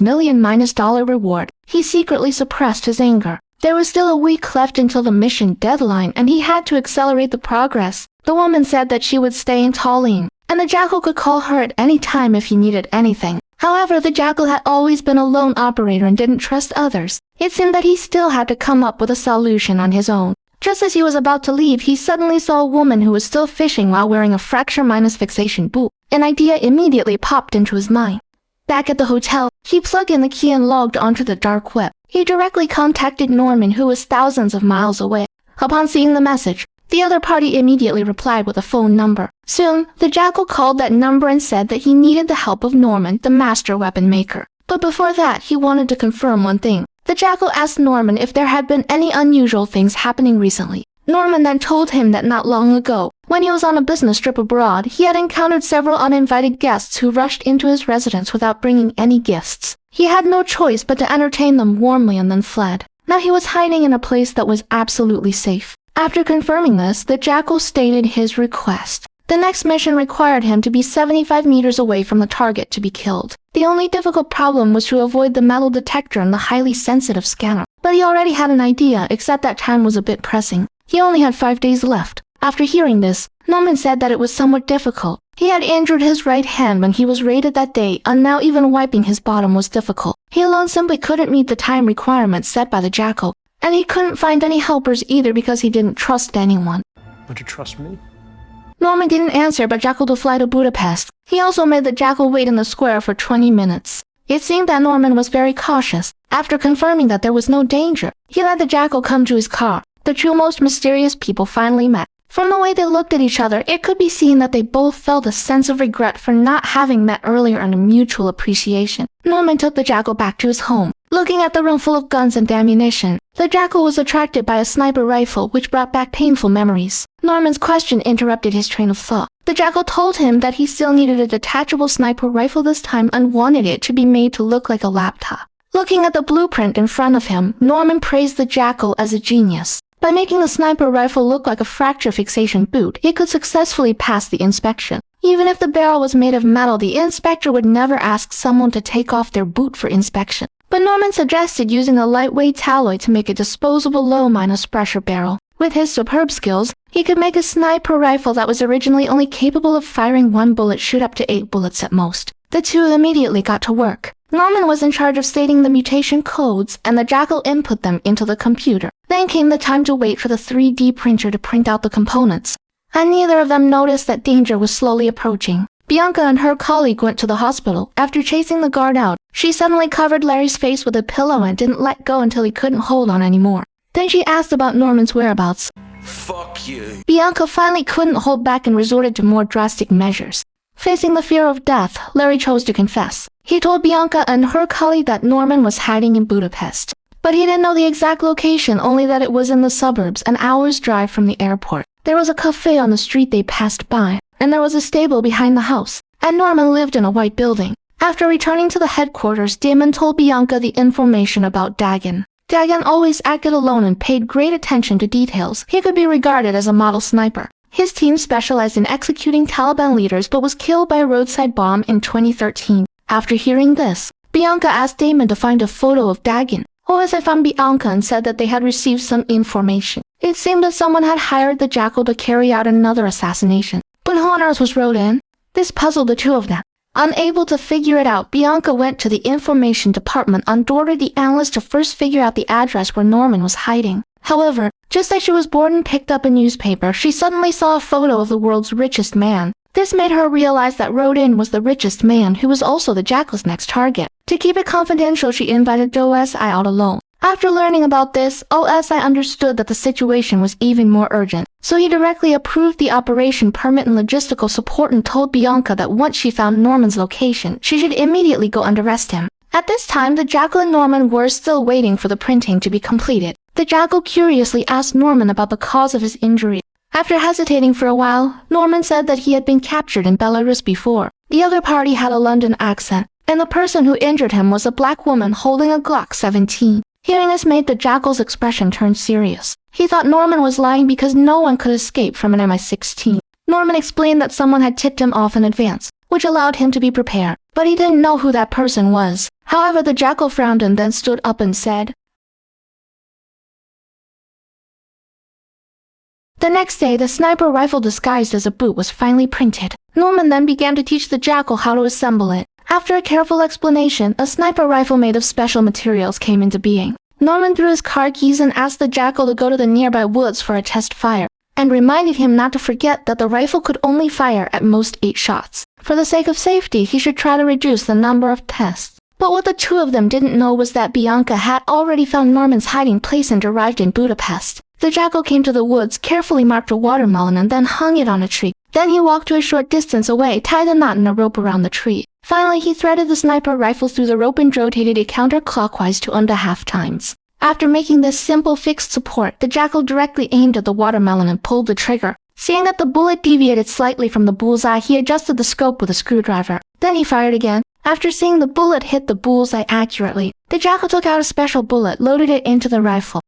million reward, he secretly suppressed his anger. There was still a week left until the mission deadline, and he had to accelerate the progress. The woman said that she would stay in Tallinn, and the Jackal could call her at any time if he needed anything. However, the Jackal had always been a lone operator and didn't trust others. It seemed that he still had to come up with a solution on his own. Just as he was about to leave, he suddenly saw a woman who was still fishing while wearing a fracture-fixation boot. An idea immediately popped into his mind. Back at the hotel, he plugged in the key and logged onto the dark web. He directly contacted Norman, who was thousands of miles away. Upon seeing the message, the other party immediately replied with a phone number. Soon, the Jackal called that number and said that he needed the help of Norman, the master weapon maker. But before that, he wanted to confirm one thing. The Jackal asked Norman if there had been any unusual things happening recently. Norman then told him that not long ago, when he was on a business trip abroad, he had encountered several uninvited guests who rushed into his residence without bringing any gifts. He had no choice but to entertain them warmly and then fled. Now he was hiding in a place that was absolutely safe. After confirming this, the Jackal stated his request. The next mission required him to be 75 meters away from the target to be killed. The only difficult problem was to avoid the metal detector and the highly sensitive scanner. But he already had an idea, except that time was a bit pressing. He only had 5 days left. After hearing this, Norman said that it was somewhat difficult. He had injured his right hand when he was raided that day, and now even wiping his bottom was difficult. He alone simply couldn't meet the time requirements set by the Jackal. And he couldn't find any helpers either because he didn't trust anyone. Would you trust me? Norman didn't answer but Jackal to fly to Budapest. He also made the Jackal wait in the square for 20 minutes. It seemed that Norman was very cautious. After confirming that there was no danger, he let the Jackal come to his car. The two most mysterious people finally met. From the way they looked at each other, it could be seen that they both felt a sense of regret for not having met earlier and a mutual appreciation. Norman took the Jackal back to his home. Looking at the room full of guns and ammunition, the Jackal was attracted by a sniper rifle which brought back painful memories. Norman's question interrupted his train of thought. The Jackal told him that he still needed a detachable sniper rifle this time and wanted it to be made to look like a laptop. Looking at the blueprint in front of him, Norman praised the Jackal as a genius. By making the sniper rifle look like a fracture-fixation boot, it could successfully pass the inspection. Even if the barrel was made of metal, the inspector would never ask someone to take off their boot for inspection. But Norman suggested using a lightweight alloy to make a disposable low-pressure barrel. With his superb skills, he could make a sniper rifle that was originally only capable of firing 1 bullet shoot up to 8 bullets at most. The two immediately got to work. Norman was in charge of stating the mutation codes, and the Jackal input them into the computer. Then came the time to wait for the 3D printer to print out the components. And neither of them noticed that danger was slowly approaching. Bianca and her colleague went to the hospital. After chasing the guard out, she suddenly covered Larry's face with a pillow and didn't let go until he couldn't hold on anymore. Then she asked about Norman's whereabouts. Fuck you. Bianca finally couldn't hold back and resorted to more drastic measures. Facing the fear of death, Larry chose to confess. He told Bianca and her colleague that Norman was hiding in Budapest. But he didn't know the exact location, only that it was in the suburbs, an hour's drive from the airport. There was a cafe on the street they passed by, and there was a stable behind the house, and Norman lived in a white building. After returning to the headquarters, Damon told Bianca the information about Dagan. Dagan always acted alone and paid great attention to details. He could be regarded as a model sniper. His team specialized in executing Taliban leaders but was killed by a roadside bomb in 2013. After hearing this, Bianca asked Damon to find a photo of Dagan. OSI found Bianca and said that they had received some information. It seemed that someone had hired the Jackal to carry out another assassination. But who on earth was wrote in? This puzzled the two of them. Unable to figure it out, Bianca went to the information department and ordered the analyst to first figure out the address where Norman was hiding. However, just as she was bored and picked up a newspaper, she suddenly saw a photo of the world's richest man. This made her realize that Rodin was the richest man, who was also the Jackal's next target. To keep it confidential, she invited OSI out alone. After learning about this, OSI understood that the situation was even more urgent. So he directly approved the operation permit and logistical support and told Bianca that once she found Norman's location, she should immediately go and arrest him. At this time, the Jackal and Norman were still waiting for the printing to be completed. The Jackal curiously asked Norman about the cause of his injury. After hesitating for a while, Norman said that he had been captured in Belarus before. The other party had a London accent, and the person who injured him was a black woman holding a Glock 17. Hearing this made the Jackal's expression turn serious. He thought Norman was lying because no one could escape from an MI-16. Norman explained that someone had tipped him off in advance, which allowed him to be prepared, but he didn't know who that person was. However, the Jackal frowned and then stood up and said, The next day, the sniper rifle disguised as a boot was finally printed. Norman then began to teach the Jackal how to assemble it. After a careful explanation, a sniper rifle made of special materials came into being. Norman threw his car keys and asked the Jackal to go to the nearby woods for a test fire, and reminded him not to forget that the rifle could only fire at most 8 shots. For the sake of safety, he should try to reduce the number of tests. But what the two of them didn't know was that Bianca had already found Norman's hiding place and arrived in Budapest. The Jackal came to the woods, carefully marked a watermelon, and then hung it on a tree. Then he walked to a short distance away, tied a knot in a rope around the tree. Finally, he threaded the sniper rifle through the rope and rotated it counterclockwise to under half times. After making this simple fixed support, the Jackal directly aimed at the watermelon and pulled the trigger. Seeing that the bullet deviated slightly from the bullseye, he adjusted the scope with a screwdriver. Then he fired again. After seeing the bullet hit the bullseye accurately, the Jackal took out a special bullet, loaded it into the rifle.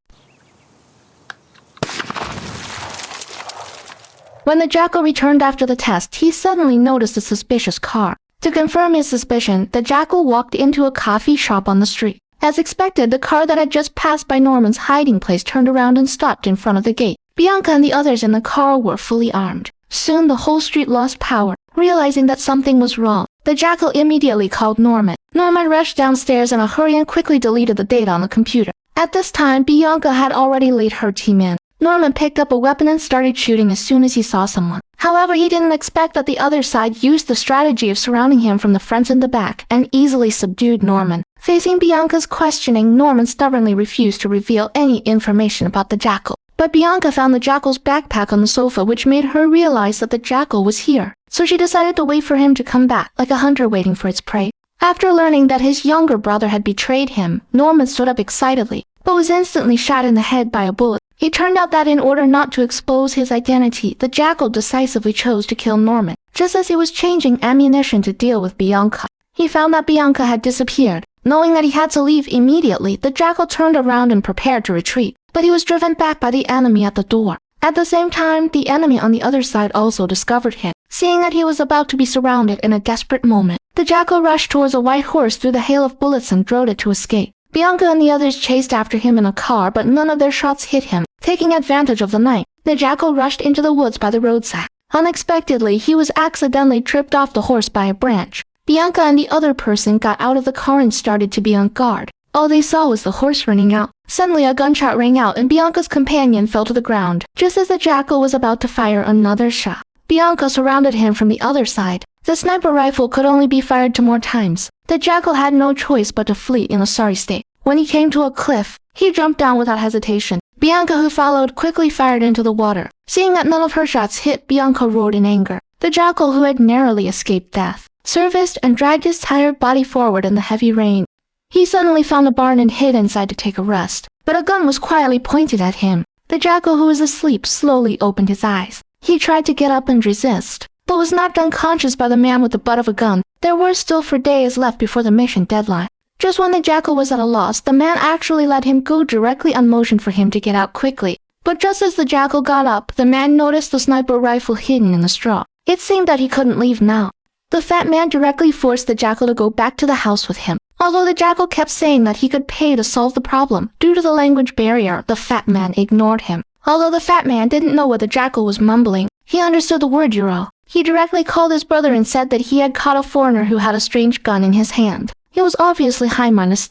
When the Jackal returned after the test, he suddenly noticed a suspicious car. To confirm his suspicion, the Jackal walked into a coffee shop on the street. As expected, the car that had just passed by Norman's hiding place turned around and stopped in front of the gate. Bianca and the others in the car were fully armed. Soon the whole street lost power. Realizing that something was wrong, the Jackal immediately called Norman. Norman rushed downstairs in a hurry and quickly deleted the data on the computer. At this time, Bianca had already laid her team in. Norman picked up a weapon and started shooting as soon as he saw someone. However, he didn't expect that the other side used the strategy of surrounding him from the front and the back, and easily subdued Norman. Facing Bianca's questioning, Norman stubbornly refused to reveal any information about the Jackal. But Bianca found the Jackal's backpack on the sofa, which made her realize that the Jackal was here. So she decided to wait for him to come back, like a hunter waiting for its prey. After learning that his younger brother had betrayed him, Norman stood up excitedly, but was instantly shot in the head by a bullet. It turned out that in order not to expose his identity, the Jackal decisively chose to kill Norman, just as he was changing ammunition to deal with Bianca. He found that Bianca had disappeared. Knowing that he had to leave immediately, the Jackal turned around and prepared to retreat, but he was driven back by the enemy at the door. At the same time, the enemy on the other side also discovered him. Seeing that he was about to be surrounded in a desperate moment, the Jackal rushed towards a white horse through the hail of bullets and drove it to escape. Bianca and the others chased after him in a car, but none of their shots hit him. Taking advantage of the night, the Jackal rushed into the woods by the roadside. Unexpectedly, he was accidentally tripped off the horse by a branch. Bianca and the other person got out of the car and started to be on guard. All they saw was the horse running out. Suddenly, a gunshot rang out and Bianca's companion fell to the ground, just as the Jackal was about to fire another shot. Bianca surrounded him from the other side. The sniper rifle could only be fired 2 more times. The Jackal had no choice but to flee in a sorry state. When he came to a cliff, he jumped down without hesitation. Bianca, who followed, quickly fired into the water. Seeing that none of her shots hit, Bianca roared in anger. The Jackal, who had narrowly escaped death, surfaced and dragged his tired body forward in the heavy rain. He suddenly found a barn and hid inside to take a rest, but a gun was quietly pointed at him. The Jackal, who was asleep, slowly opened his eyes. He tried to get up and resist, but was knocked unconscious by the man with the butt of a gun. There were still 4 days left before the mission deadline. Just when the Jackal was at a loss, the man actually let him go directly and motioned for him to get out quickly. But just as the Jackal got up, the man noticed the sniper rifle hidden in the straw. It seemed that he couldn't leave now. The fat man directly forced the Jackal to go back to the house with him. Although the Jackal kept saying that he could pay to solve the problem, due to the language barrier, the fat man ignored him. Although the fat man didn't know what the Jackal was mumbling, he understood the word Euro. He directly called his brother and said that he had caught a foreigner who had a strange gun in his hand. He was obviously high-minded,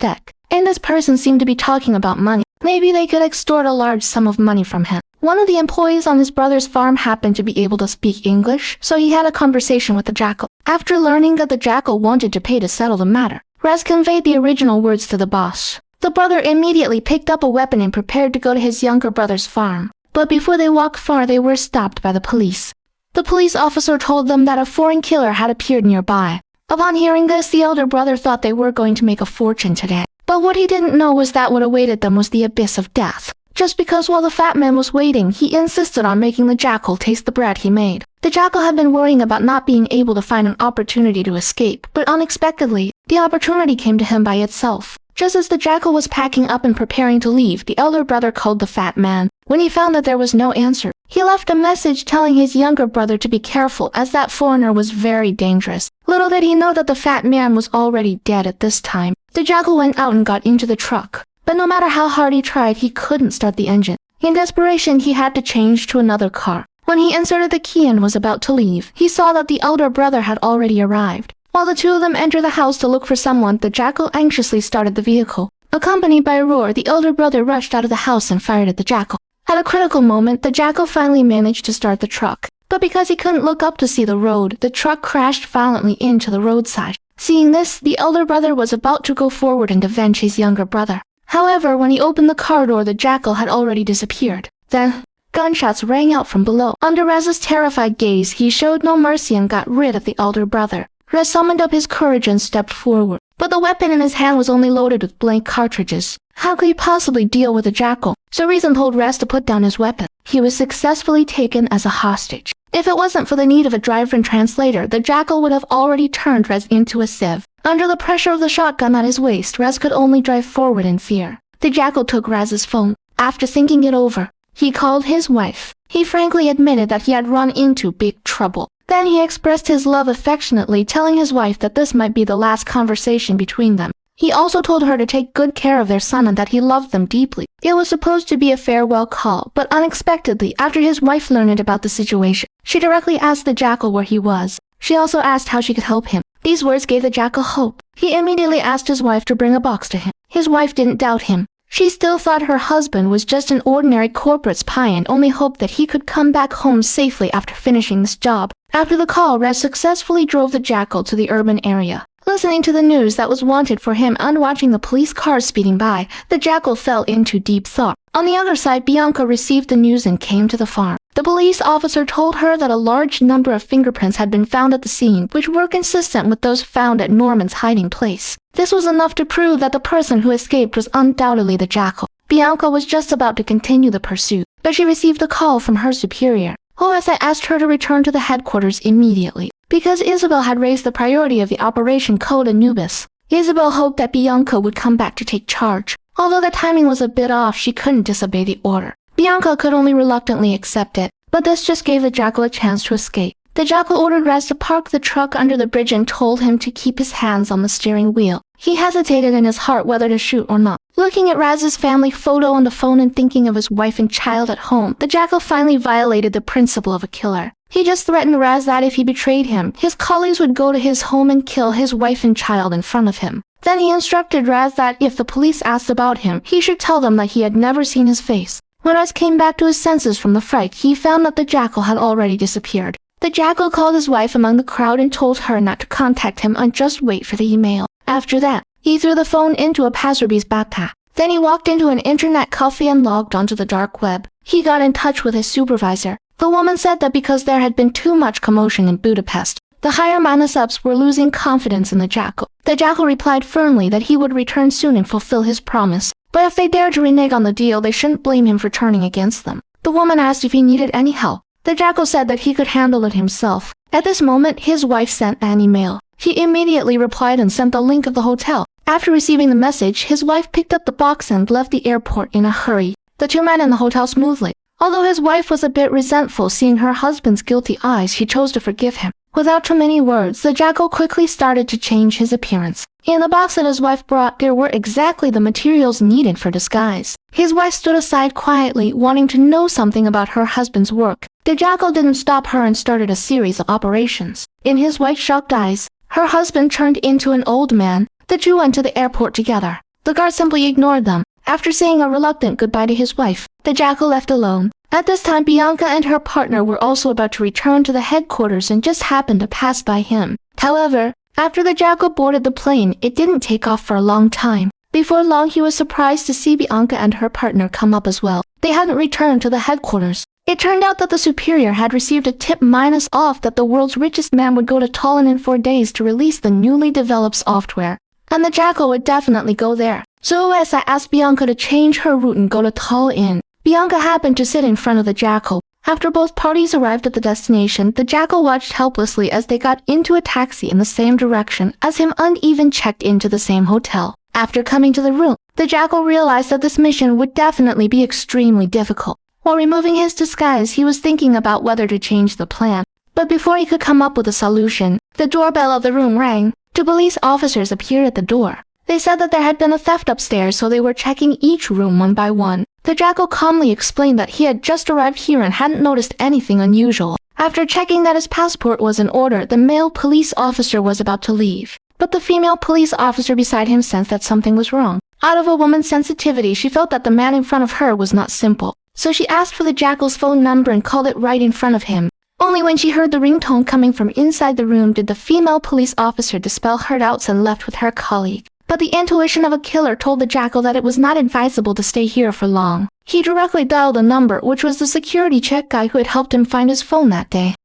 and this person seemed to be talking about money. Maybe they could extort a large sum of money from him. One of the employees on his brother's farm happened to be able to speak English, so he had a conversation with the Jackal. After learning that the Jackal wanted to pay to settle the matter, Rez conveyed the original words to the boss. The brother immediately picked up a weapon and prepared to go to his younger brother's farm. But before they walked far, they were stopped by the police. The police officer told them that a foreign killer had appeared nearby. Upon hearing this, the elder brother thought they were going to make a fortune today. But what he didn't know was that what awaited them was the abyss of death. Just because while the fat man was waiting, he insisted on making the Jackal taste the bread he made. The Jackal had been worrying about not being able to find an opportunity to escape, but unexpectedly, the opportunity came to him by itself. Just as the Jackal was packing up and preparing to leave, the elder brother called the fat man. When he found that there was no answer, he left a message telling his younger brother to be careful, as that foreigner was very dangerous. Little did he know that the fat man was already dead at this time. The Jackal went out and got into the truck, but no matter how hard he tried, he couldn't start the engine. In desperation, he had to change to another car. When he inserted the key and was about to leave, he saw that the elder brother had already arrived. While the two of them entered the house to look for someone, the Jackal anxiously started the vehicle. Accompanied by a roar, the elder brother rushed out of the house and fired at the jackal. At a critical moment, the jackal finally managed to start the truck. But because he couldn't look up to see the road, the truck crashed violently into the roadside. Seeing this, the elder brother was about to go forward and avenge his younger brother. However, when he opened the car door, the jackal had already disappeared. Then, gunshots rang out from below. Under Rez's terrified gaze, he showed no mercy and got rid of the elder brother. Rez summoned up his courage and stepped forward. But the weapon in his hand was only loaded with blank cartridges. How could he possibly deal with a jackal? So Reason told Rez to put down his weapon. He was successfully taken as a hostage. If it wasn't for the need of a driver and translator, the jackal would have already turned Rez into a sieve. Under the pressure of the shotgun at his waist, Rez could only drive forward in fear. The jackal took Rez's phone. After thinking it over, he called his wife. He frankly admitted that he had run into big trouble. Then he expressed his love affectionately, telling his wife that this might be the last conversation between them. He also told her to take good care of their son and that he loved them deeply. It was supposed to be a farewell call, but unexpectedly, after his wife learned about the situation, she directly asked the jackal where he was. She also asked how she could help him. These words gave the jackal hope. He immediately asked his wife to bring a box to him. His wife didn't doubt him. She still thought her husband was just an ordinary corporate spy and only hoped that he could come back home safely after finishing this job. After the call, Rez successfully drove the jackal to the urban area. Listening to the news that was wanted for him and watching the police cars speeding by, the jackal fell into deep thought. On the other side, Bianca received the news and came to the farm. The police officer told her that a large number of fingerprints had been found at the scene, which were consistent with those found at Norman's hiding place. This was enough to prove that the person who escaped was undoubtedly the jackal. Bianca was just about to continue the pursuit, but she received a call from her superior. OSI asked her to return to the headquarters immediately, because Isabel had raised the priority of the Operation Code Anubis. Isabel hoped that Bianca would come back to take charge. Although the timing was a bit off, she couldn't disobey the order. Bianca could only reluctantly accept it, but this just gave the jackal a chance to escape. The jackal ordered Rez to park the truck under the bridge and told him to keep his hands on the steering wheel. He hesitated in his heart whether to shoot or not. Looking at Rez's family photo on the phone and thinking of his wife and child at home, the jackal finally violated the principle of a killer. He just threatened Rez that if he betrayed him, his colleagues would go to his home and kill his wife and child in front of him. Then he instructed Rez that if the police asked about him, he should tell them that he had never seen his face. When Rez came back to his senses from the fright, he found that the jackal had already disappeared. The jackal called his wife among the crowd and told her not to contact him and just wait for the email. After that, he threw the phone into a passerby's backpack. Then he walked into an internet cafe and logged onto the dark web. He got in touch with his supervisor. The woman said that because there had been too much commotion in Budapest, the higher manus-ups were losing confidence in the jackal. The jackal replied firmly that he would return soon and fulfill his promise. But if they dared to renege on the deal, they shouldn't blame him for turning against them. The woman asked if he needed any help. The jackal said that he could handle it himself. At this moment, his wife sent an email. He immediately replied and sent the link of the hotel. After receiving the message, his wife picked up the box and left the airport in a hurry. The two men in the hotel smoothly. Although his wife was a bit resentful seeing her husband's guilty eyes, she chose to forgive him. Without too many words, the jackal quickly started to change his appearance. In the box that his wife brought, there were exactly the materials needed for disguise. His wife stood aside quietly, wanting to know something about her husband's work. The jackal didn't stop her and started a series of operations. In his wife's shocked eyes, her husband turned into an old man. The two went to the airport together. The guard simply ignored them. After saying a reluctant goodbye to his wife, the jackal left alone. At this time, Bianca and her partner were also about to return to the headquarters and just happened to pass by him. However, after the jackal boarded the plane, it didn't take off for a long time. Before long, he was surprised to see Bianca and her partner come up as well. They hadn't returned to the headquarters. It turned out that the superior had received a tip minus off that the world's richest man would go to Tallinn in 4 days to release the newly developed software. And the jackal would definitely go there. So OSI asked Bianca to change her route and go to Tallinn. Bianca happened to sit in front of the jackal. After both parties arrived at the destination, the jackal watched helplessly as they got into a taxi in the same direction as him and even checked into the same hotel. After coming to the room, the jackal realized that this mission would definitely be extremely difficult. While removing his disguise, he was thinking about whether to change the plan. But before he could come up with a solution, the doorbell of the room rang. Two police officers appeared at the door. They said that there had been a theft upstairs, so they were checking each room one by one. The jackal calmly explained that he had just arrived here and hadn't noticed anything unusual. After checking that his passport was in order, the male police officer was about to leave. But the female police officer beside him sensed that something was wrong. Out of a woman's sensitivity, she felt that the man in front of her was not simple. So she asked for the Jackal's phone number and called it right in front of him. Only when she heard the ringtone coming from inside the room did the female police officer dispel her doubts and left with her colleague. But the intuition of a killer told the Jackal that it was not advisable to stay here for long. He directly dialed a number, which was the security check guy who had helped him find his phone that day.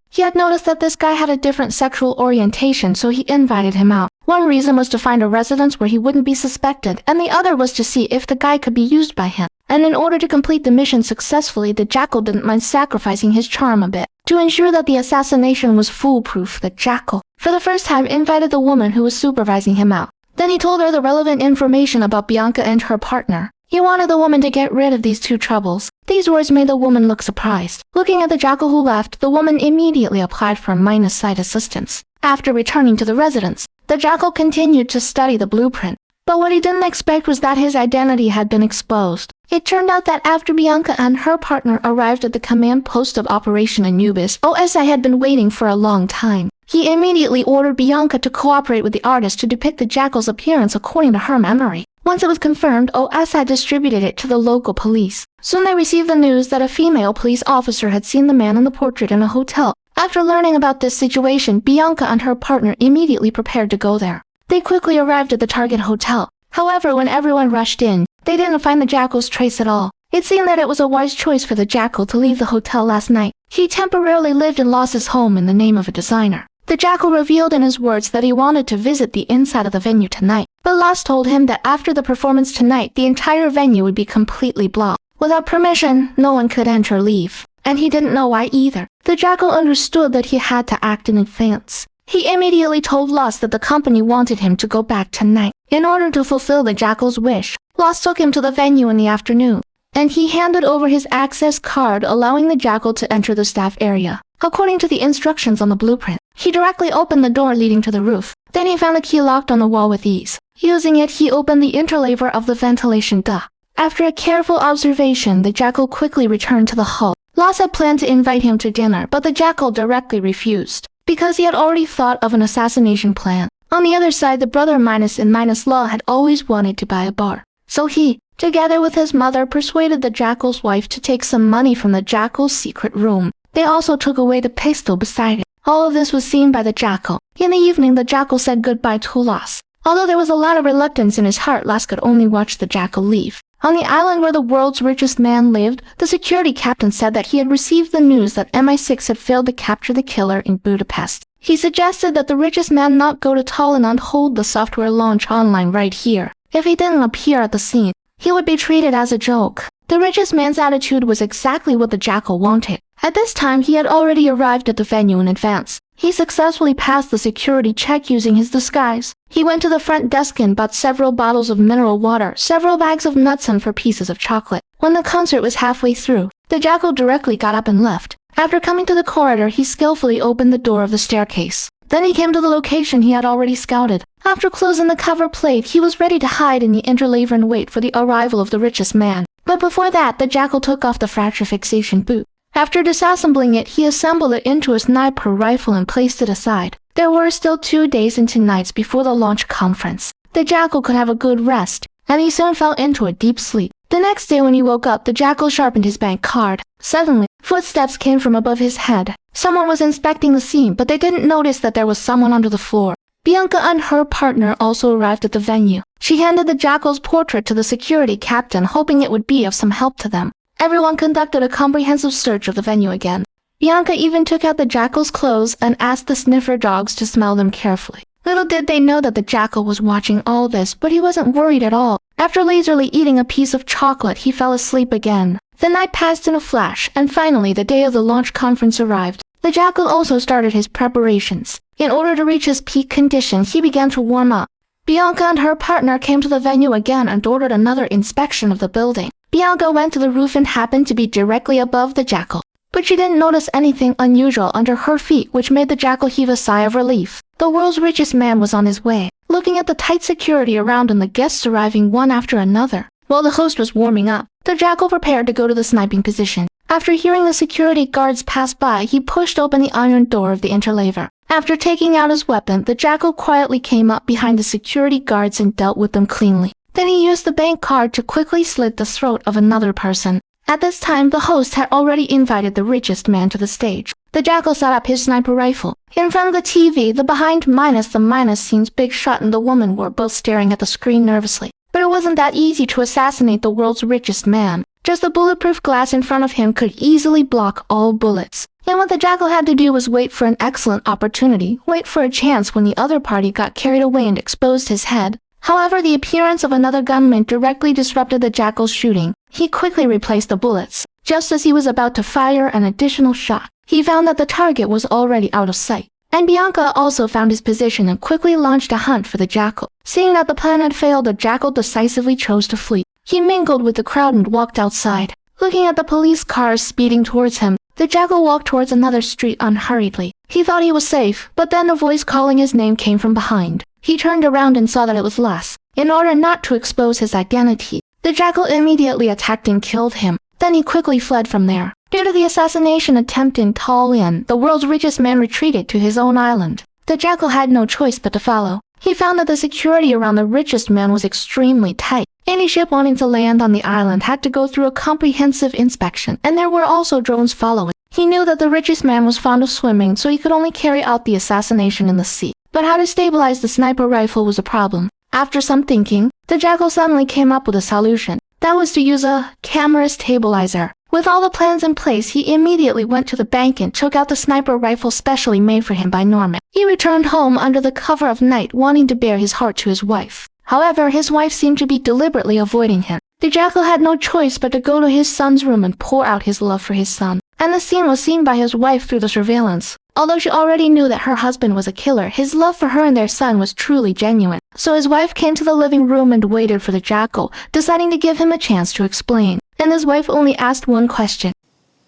He had noticed that this guy had a different sexual orientation, so he invited him out. One reason was to find a residence where he wouldn't be suspected, and the other was to see if the guy could be used by him. And in order to complete the mission successfully, the Jackal didn't mind sacrificing his charm a bit. To ensure that the assassination was foolproof, the Jackal, for the first time, invited the woman who was supervising him out. Then he told her the relevant information about Bianca and her partner. He wanted the woman to get rid of these two troubles. These words made the woman look surprised. Looking at the Jackal who left, the woman immediately applied for minus side assistance. After returning to the residence, the Jackal continued to study the blueprint. But what he didn't expect was that his identity had been exposed. It turned out that after Bianca and her partner arrived at the command post of Operation Anubis, OSI had been waiting for a long time. He immediately ordered Bianca to cooperate with the artist to depict the Jackal's appearance according to her memory. Once it was confirmed, OSI distributed it to the local police. Soon they received the news that a female police officer had seen the man in the portrait in a hotel. After learning about this situation, Bianca and her partner immediately prepared to go there. They quickly arrived at the target hotel. However, when everyone rushed in, they didn't find the Jackal's trace at all. It seemed that it was a wise choice for the Jackal to leave the hotel last night. He temporarily lived and lost his home in the name of a designer. The Jackal revealed in his words that he wanted to visit the inside of the venue tonight, but Lost told him that after the performance tonight, the entire venue would be completely blocked. Without permission, no one could enter or leave, and he didn't know why either. The Jackal understood that he had to act in advance. He immediately told Lost that the company wanted him to go back tonight. In order to fulfill the Jackal's wish, Lost took him to the venue in the afternoon, and he handed over his access card, allowing the Jackal to enter the staff area. According to the instructions on the blueprint, he directly opened the door leading to the roof. Then he found the key locked on the wall with ease. Using it, he opened the interleaver of the ventilation duct. After a careful observation, the Jackal quickly returned to the hull. Lost had planned to invite him to dinner, but the Jackal directly refused, because he had already thought of an assassination plan. On the other side, the brother Minus and Minus Law had always wanted to buy a bar. So he, together with his mother, persuaded the Jackal's wife to take some money from the Jackal's secret room. They also took away the pistol beside it. All of this was seen by the Jackal. In the evening, the Jackal said goodbye to Lost. Although there was a lot of reluctance in his heart, Lost could only watch the Jackal leave. On the island where the world's richest man lived, the security captain said that he had received the news that MI6 had failed to capture the killer in Budapest. He suggested that the richest man not go to Tallinn and hold the software launch online right here. If he didn't appear at the scene, he would be treated as a joke. The richest man's attitude was exactly what the Jackal wanted. At this time, he had already arrived at the venue in advance. He successfully passed the security check using his disguise. He went to the front desk and bought several bottles of mineral water, several bags of nuts, and 4 pieces of chocolate. When the concert was halfway through, the Jackal directly got up and left. After coming to the corridor, he skillfully opened the door of the staircase. Then he came to the location he had already scouted. After closing the cover plate, he was ready to hide in the interleaver and wait for the arrival of the richest man. But before that, the Jackal took off the fracture fixation boot. After disassembling it, he assembled it into a sniper rifle and placed it aside. There were still 2 days and 2 nights before the launch conference. The Jackal could have a good rest, and he soon fell into a deep sleep. The next day when he woke up, the Jackal sharpened his bank card. Suddenly, footsteps came from above his head. Someone was inspecting the scene, but they didn't notice that there was someone under the floor. Bianca and her partner also arrived at the venue. She handed the Jackal's portrait to the security captain, hoping it would be of some help to them. Everyone conducted a comprehensive search of the venue again. Bianca even took out the Jackal's clothes and asked the sniffer dogs to smell them carefully. Little did they know that the Jackal was watching all this, but he wasn't worried at all. After lazily eating a piece of chocolate, he fell asleep again. The night passed in a flash, and finally the day of the launch conference arrived. The Jackal also started his preparations. In order to reach his peak condition, he began to warm up. Bianca and her partner came to the venue again and ordered another inspection of the building. Bianca went to the roof and happened to be directly above the Jackal, but she didn't notice anything unusual under her feet, which made the Jackal heave a sigh of relief. The world's richest man was on his way. Looking at the tight security around and the guests arriving one after another, while the host was warming up, the Jackal prepared to go to the sniping position. After hearing the security guards pass by, he pushed open the iron door of the interleaver. After taking out his weapon, the Jackal quietly came up behind the security guards and dealt with them cleanly. Then he used the bank card to quickly slit the throat of another person. At this time, the host had already invited the richest man to the stage. The Jackal set up his sniper rifle. In front of the TV, the behind minus the minus scene's Big Shot and the woman were both staring at the screen nervously. But it wasn't that easy to assassinate the world's richest man. Just the bulletproof glass in front of him could easily block all bullets. And what the Jackal had to do was wait for an excellent opportunity, wait for a chance when the other party got carried away and exposed his head. However, the appearance of another gunman directly disrupted the Jackal's shooting. He quickly replaced the bullets. Just as he was about to fire an additional shot, he found that the target was already out of sight. And Bianca also found his position and quickly launched a hunt for the Jackal. Seeing that the plan had failed, the Jackal decisively chose to flee. He mingled with the crowd and walked outside. Looking at the police cars speeding towards him, the Jackal walked towards another street unhurriedly. He thought he was safe, but then a voice calling his name came from behind. He turned around and saw that it was Les. In order not to expose his identity, the Jackal immediately attacked and killed him. Then he quickly fled from there. Due to the assassination attempt in Tallinn, the world's richest man retreated to his own island. The Jackal had no choice but to follow. He found that the security around the richest man was extremely tight. Any ship wanting to land on the island had to go through a comprehensive inspection, and there were also drones following. He knew that the richest man was fond of swimming, so he could only carry out the assassination in the sea. But how to stabilize the sniper rifle was a problem. After some thinking, the Jackal suddenly came up with a solution. That was to use a camera stabilizer. With all the plans in place, he immediately went to the bank and took out the sniper rifle specially made for him by Norman. He returned home under the cover of night, wanting to bare his heart to his wife. However, his wife seemed to be deliberately avoiding him. The Jackal had no choice but to go to his son's room and pour out his love for his son. And the scene was seen by his wife through the surveillance. Although she already knew that her husband was a killer, his love for her and their son was truly genuine. So his wife came to the living room and waited for the Jackal, deciding to give him a chance to explain. And his wife only asked one question.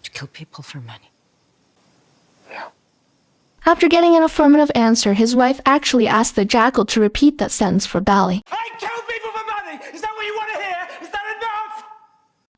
To kill people for money. Yeah. After getting an affirmative answer, his wife actually asked the Jackal to repeat that sentence for Bally. I kill people for money! Is that what you want to hear? Is that enough?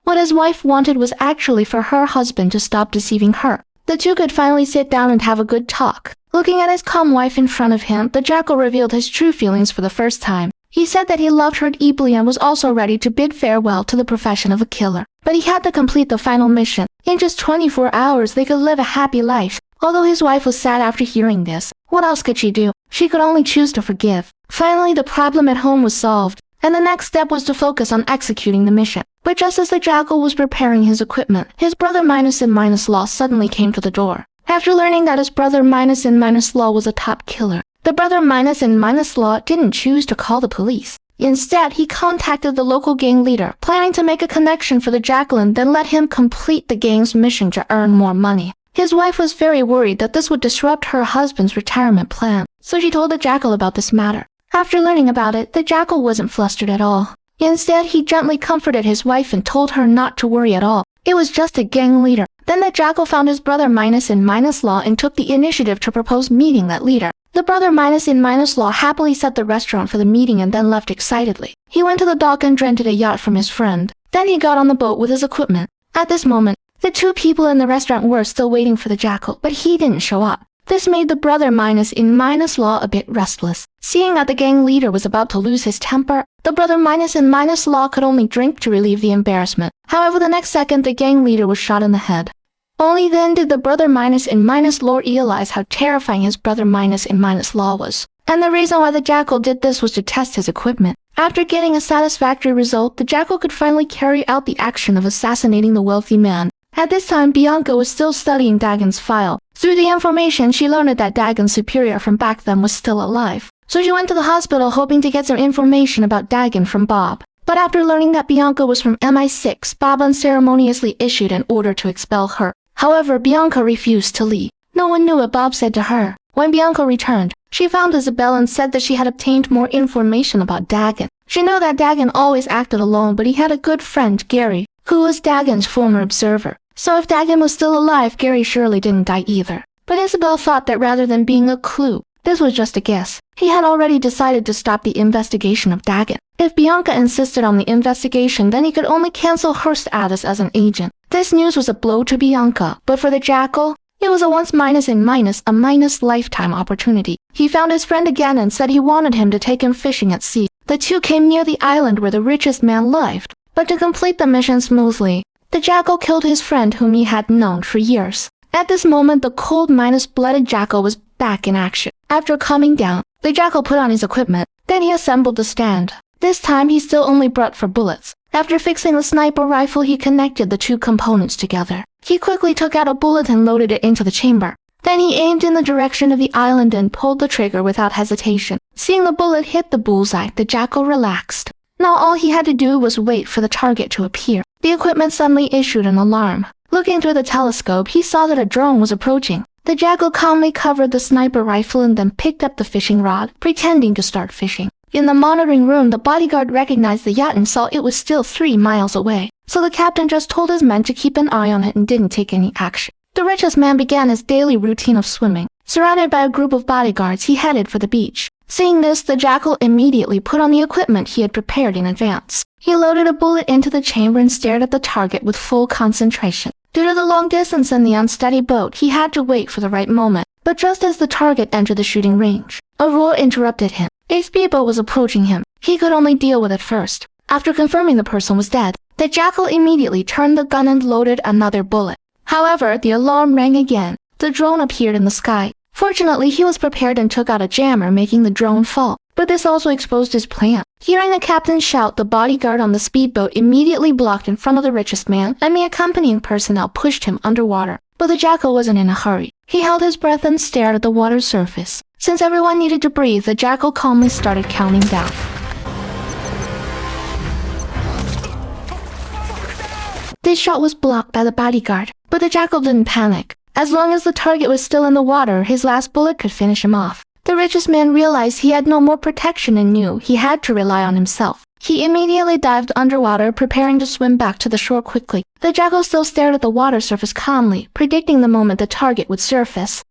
What his wife wanted was actually for her husband to stop deceiving her. The two could finally sit down and have a good talk. Looking at his calm wife in front of him, the Jackal revealed his true feelings for the first time. He said that he loved her deeply and was also ready to bid farewell to the profession of a killer. But he had to complete the final mission. In just 24 hours, they could live a happy life. Although his wife was sad after hearing this, what else could she do? She could only choose to forgive. Finally, the problem at home was solved, and the next step was to focus on executing the mission. But just as the Jackal was preparing his equipment, his brother Law suddenly came to the door. After learning that his brother Law was a top killer, the brother Law didn't choose to call the police. Instead, he contacted the local gang leader, planning to make a connection for the Jackal and then let him complete the gang's mission to earn more money. His wife was very worried that this would disrupt her husband's retirement plan, so she told the Jackal about this matter. After learning about it, the Jackal wasn't flustered at all. Instead, he gently comforted his wife and told her not to worry at all. It was just a gang leader. Then the Jackal found his brother Law and took the initiative to propose meeting that leader. The brother Law happily set the restaurant for the meeting and then left excitedly. He went to the dock and rented a yacht from his friend. Then he got on the boat with his equipment. At this moment, the two people in the restaurant were still waiting for the Jackal, but he didn't show up. This made the brother Law a bit restless. Seeing that the gang leader was about to lose his temper, the brother Law could only drink to relieve the embarrassment. However, the next second the gang leader was shot in the head. Only then did the brother Law realize how terrifying his brother Law was. And the reason why the Jackal did this was to test his equipment. After getting a satisfactory result, the Jackal could finally carry out the action of assassinating the wealthy man. At this time, Bianca was still studying Dagon's file. Through the information, she learned that Dagon's superior from back then was still alive. So she went to the hospital hoping to get some information about Dagon from Bob. But after learning that Bianca was from MI6, Bob unceremoniously issued an order to expel her. However, Bianca refused to leave. No one knew what Bob said to her. When Bianca returned, she found Isabel and said that she had obtained more information about Dagon. She knew that Dagon always acted alone, but he had a good friend, Gary, who was Dagon's former observer. So if Dagon was still alive, Gary surely didn't die either. But Isabel thought that rather than being a clue, this was just a guess. He had already decided to stop the investigation of Dagon. If Bianca insisted on the investigation, then he could only cancel her status as an agent. This news was a blow to Bianca, but for the Jackal, It was a once minus and minus a minus lifetime opportunity. He found his friend again and said he wanted him to take him fishing at sea. The two came near the island where the richest man lived. But to complete the mission smoothly, the jackal killed his friend whom he had known for years. At this moment, the cold minus-blooded jackal was back in action. After calming down, the jackal put on his equipment. Then he assembled the stand. This time he still only brought for bullets. After fixing the sniper rifle, he connected the two components together. He quickly took out a bullet and loaded it into the chamber. Then he aimed in the direction of the island and pulled the trigger without hesitation. Seeing the bullet hit the bullseye, the jackal relaxed. Now all he had to do was wait for the target to appear. The equipment suddenly issued an alarm. Looking through the telescope, he saw that a drone was approaching. The jackal calmly covered the sniper rifle and then picked up the fishing rod, pretending to start fishing. In the monitoring room, the bodyguard recognized the yacht and saw it was still 3 miles away. So the captain just told his men to keep an eye on it and didn't take any action. The richest man began his daily routine of swimming. Surrounded by a group of bodyguards, he headed for the beach. Seeing this, the jackal immediately put on the equipment he had prepared in advance. He loaded a bullet into the chamber and stared at the target with full concentration. Due to the long distance and the unsteady boat, he had to wait for the right moment. But just as the target entered the shooting range, a roar interrupted him. A speedboat was approaching him. He could only deal with it first. After confirming the person was dead, the jackal immediately turned the gun and loaded another bullet. However, the alarm rang again. The drone appeared in the sky. Fortunately, he was prepared and took out a jammer, making the drone fall. But this also exposed his plan. Hearing the captain shout, the bodyguard on the speedboat immediately blocked in front of the richest man, and the accompanying personnel pushed him underwater. But the jackal wasn't in a hurry. He held his breath and stared at the water's surface. Since everyone needed to breathe, the jackal calmly started counting down. This shot was blocked by the bodyguard, but the jackal didn't panic. As long as the target was still in the water, his last bullet could finish him off. The richest man realized he had no more protection and knew he had to rely on himself. He immediately dived underwater, preparing to swim back to the shore quickly. The jackal still stared at the water surface calmly, predicting the moment the target would surface.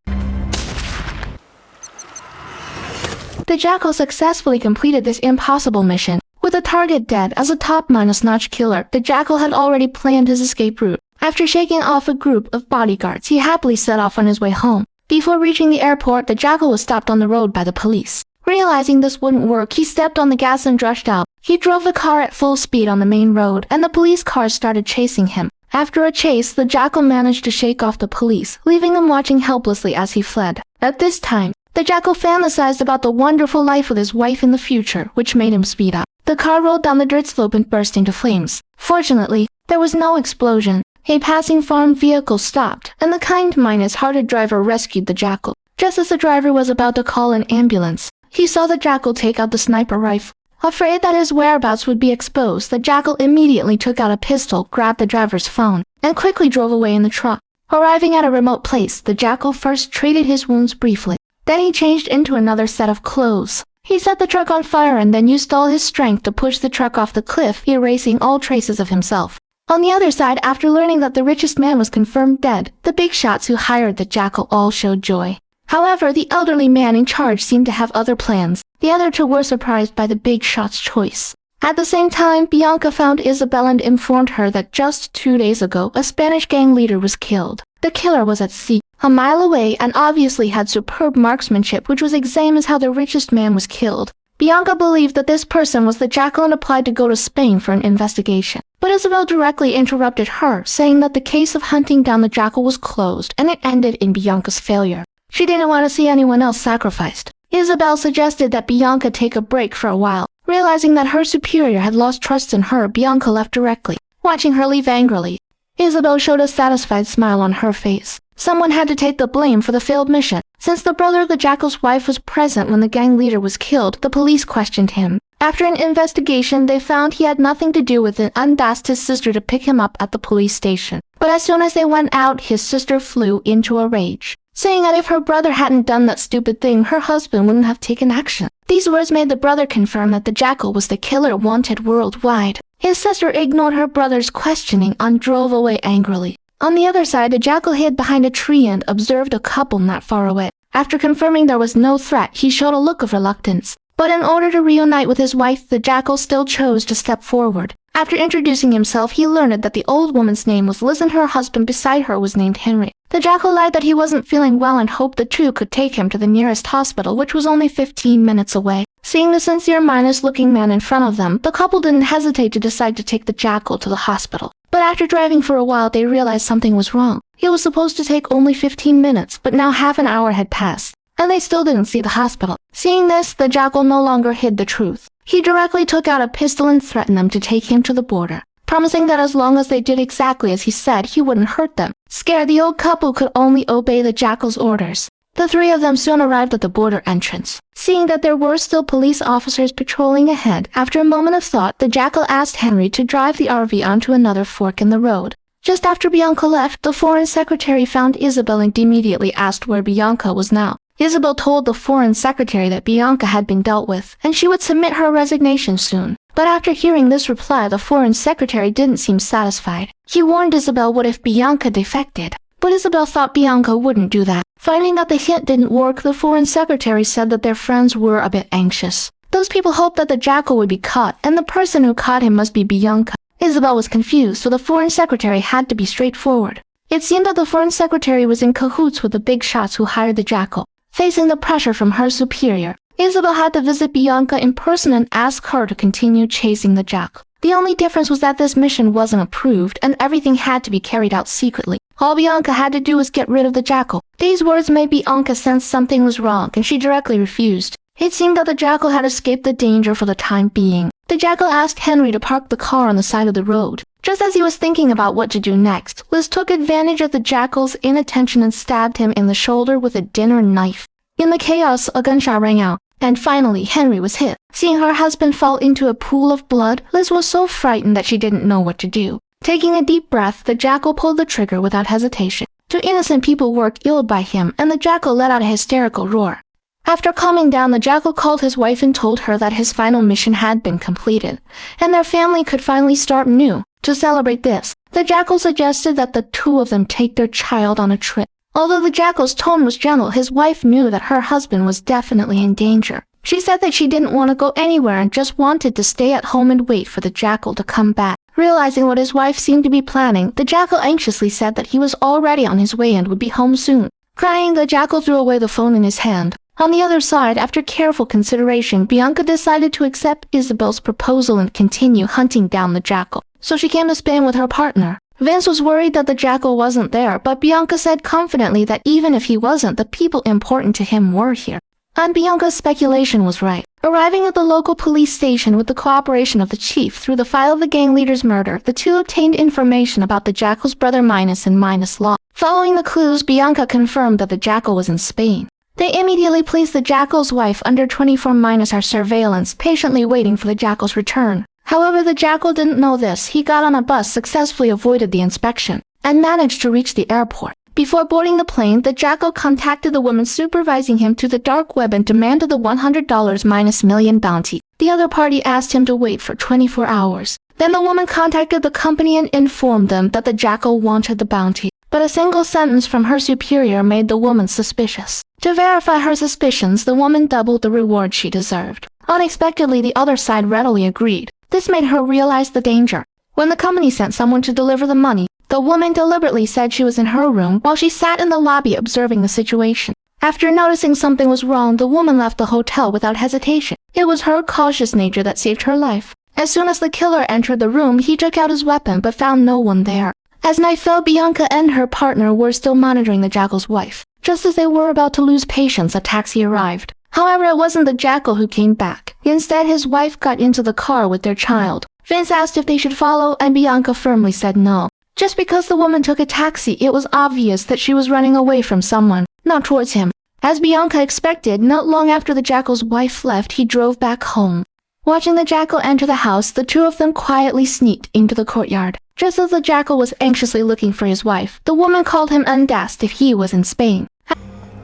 The jackal successfully completed this impossible mission. With the target dead, as a top minus-notch killer, the jackal had already planned his escape route. After shaking off a group of bodyguards, he happily set off on his way home. Before reaching the airport, the jackal was stopped on the road by the police. Realizing this wouldn't work, he stepped on the gas and rushed out. He drove the car at full speed on the main road, and the police cars started chasing him. After a chase, the jackal managed to shake off the police, leaving them watching helplessly as he fled. At this time, the jackal fantasized about the wonderful life with his wife in the future, which made him speed up. The car rolled down the dirt slope and burst into flames. Fortunately, there was no explosion. A passing farm vehicle stopped, and the kind minus-hearted driver rescued the jackal. Just as the driver was about to call an ambulance, he saw the jackal take out the sniper rifle. Afraid that his whereabouts would be exposed, the jackal immediately took out a pistol, grabbed the driver's phone, and quickly drove away in the truck. Arriving at a remote place, the jackal first treated his wounds briefly. Then he changed into another set of clothes. He set the truck on fire and then used all his strength to push the truck off the cliff, erasing all traces of himself. On the other side, after learning that the richest man was confirmed dead, the big shots who hired the jackal all showed joy. However, the elderly man in charge seemed to have other plans. The other two were surprised by the big shot's choice. At the same time, Bianca found Isabel and informed her that just 2 days ago, a Spanish gang leader was killed. The killer was at sea, a mile away, and obviously had superb marksmanship, which was the same as how the richest man was killed. Bianca believed that this person was the jackal and applied to go to Spain for an investigation. But Isabel directly interrupted her, saying that the case of hunting down the jackal was closed and it ended in Bianca's failure. She didn't want to see anyone else sacrificed. Isabel suggested that Bianca take a break for a while. Realizing that her superior had lost trust in her, Bianca left directly, watching her leave angrily. Isabel showed a satisfied smile on her face. Someone had to take the blame for the failed mission. Since the brother of the jackal's wife was present when the gang leader was killed, the police questioned him. After an investigation, they found he had nothing to do with it and asked his sister to pick him up at the police station. But as soon as they went out, his sister flew into a rage, saying that if her brother hadn't done that stupid thing, her husband wouldn't have taken action. These words made the brother confirm that the jackal was the killer wanted worldwide. His sister ignored her brother's questioning and drove away angrily. On the other side, the jackal hid behind a tree and observed a couple not far away. After confirming there was no threat, he showed a look of reluctance. But in order to reunite with his wife, the jackal still chose to step forward. After introducing himself, he learned that the old woman's name was Liz and her husband beside her was named Henry. The Jackal lied that he wasn't feeling well and hoped the two could take him to the nearest hospital, which was only 15 minutes away. Seeing the sincere looking man in front of them, the couple didn't hesitate to decide to take the Jackal to the hospital. But after driving for a while, they realized something was wrong. It was supposed to take only 15 minutes, but now half an hour had passed, and they still didn't see the hospital. Seeing this, the Jackal no longer hid the truth. He directly took out a pistol and threatened them to take him to the border, promising that as long as they did exactly as he said, he wouldn't hurt them. Scared, the old couple could only obey the Jackal's orders. The three of them soon arrived at the border entrance. Seeing that there were still police officers patrolling ahead, after a moment of thought, the Jackal asked Henry to drive the RV onto another fork in the road. Just after Bianca left, the foreign secretary found Isabel and immediately asked where Bianca was now. Isabel told the foreign secretary that Bianca had been dealt with, and she would submit her resignation soon. But after hearing this reply, the foreign secretary didn't seem satisfied. He warned Isabel what if Bianca defected. But Isabel thought Bianca wouldn't do that. Finding that the hint didn't work, the foreign secretary said that their friends were a bit anxious. Those people hoped that the Jackal would be caught, and the person who caught him must be Bianca. Isabel was confused, so the foreign secretary had to be straightforward. It seemed that the foreign secretary was in cahoots with the big shots who hired the Jackal. Facing the pressure from her superior, Isabel had to visit Bianca in person and ask her to continue chasing the Jackal. The only difference was that this mission wasn't approved, and everything had to be carried out secretly. All Bianca had to do was get rid of the Jackal. These words made Bianca sense something was wrong, and she directly refused. It seemed that the Jackal had escaped the danger for the time being. The Jackal asked Henry to park the car on the side of the road. Just as he was thinking about what to do next, Liz took advantage of the Jackal's inattention and stabbed him in the shoulder with a dinner knife. In the chaos, a gunshot rang out, and finally Henry was hit. Seeing her husband fall into a pool of blood, Liz was so frightened that she didn't know what to do. Taking a deep breath, the Jackal pulled the trigger without hesitation. Two innocent people were killed by him, and the Jackal let out a hysterical roar. After calming down, the Jackal called his wife and told her that his final mission had been completed, and their family could finally start new. To celebrate this, the Jackal suggested that the two of them take their child on a trip. Although the Jackal's tone was gentle, his wife knew that her husband was definitely in danger. She said that she didn't want to go anywhere and just wanted to stay at home and wait for the Jackal to come back. Realizing what his wife seemed to be planning, the Jackal anxiously said that he was already on his way and would be home soon. Crying, the Jackal threw away the phone in his hand. On the other side, after careful consideration, Bianca decided to accept Isabel's proposal and continue hunting down the Jackal. So she came to Spain with her partner. Vince was worried that the Jackal wasn't there, but Bianca said confidently that even if he wasn't, the people important to him were here. And Bianca's speculation was right. Arriving at the local police station with the cooperation of the chief through the file of the gang leader's murder, the two obtained information about the Jackal's brother Minus and Minus Law. Following the clues, Bianca confirmed that the Jackal was in Spain. They immediately placed the Jackal's wife under 24-hour surveillance, patiently waiting for the Jackal's return. However, the Jackal didn't know this. He got on a bus, successfully avoided the inspection, and managed to reach the airport. Before boarding the plane, the Jackal contacted the woman supervising him to the dark web and demanded the $100 minus million bounty. The other party asked him to wait for 24 hours. Then the woman contacted the company and informed them that the Jackal wanted the bounty. But a single sentence from her superior made the woman suspicious. To verify her suspicions, the woman doubled the reward she deserved. Unexpectedly, the other side readily agreed. This made her realize the danger. When the company sent someone to deliver the money, the woman deliberately said she was in her room while she sat in the lobby observing the situation. After noticing something was wrong, the woman left the hotel without hesitation. It was her cautious nature that saved her life. As soon as the killer entered the room, he took out his weapon but found no one there. As night fell, Bianca and her partner were still monitoring the Jackal's wife. Just as they were about to lose patience, a taxi arrived. However, it wasn't the Jackal who came back. Instead, his wife got into the car with their child. Vince asked if they should follow, and Bianca firmly said no. Just because the woman took a taxi, it was obvious that she was running away from someone, not towards him. As Bianca expected, not long after the Jackal's wife left, he drove back home. Watching the Jackal enter the house, the two of them quietly sneaked into the courtyard. Just as the Jackal was anxiously looking for his wife, the woman called him and asked if he was in Spain.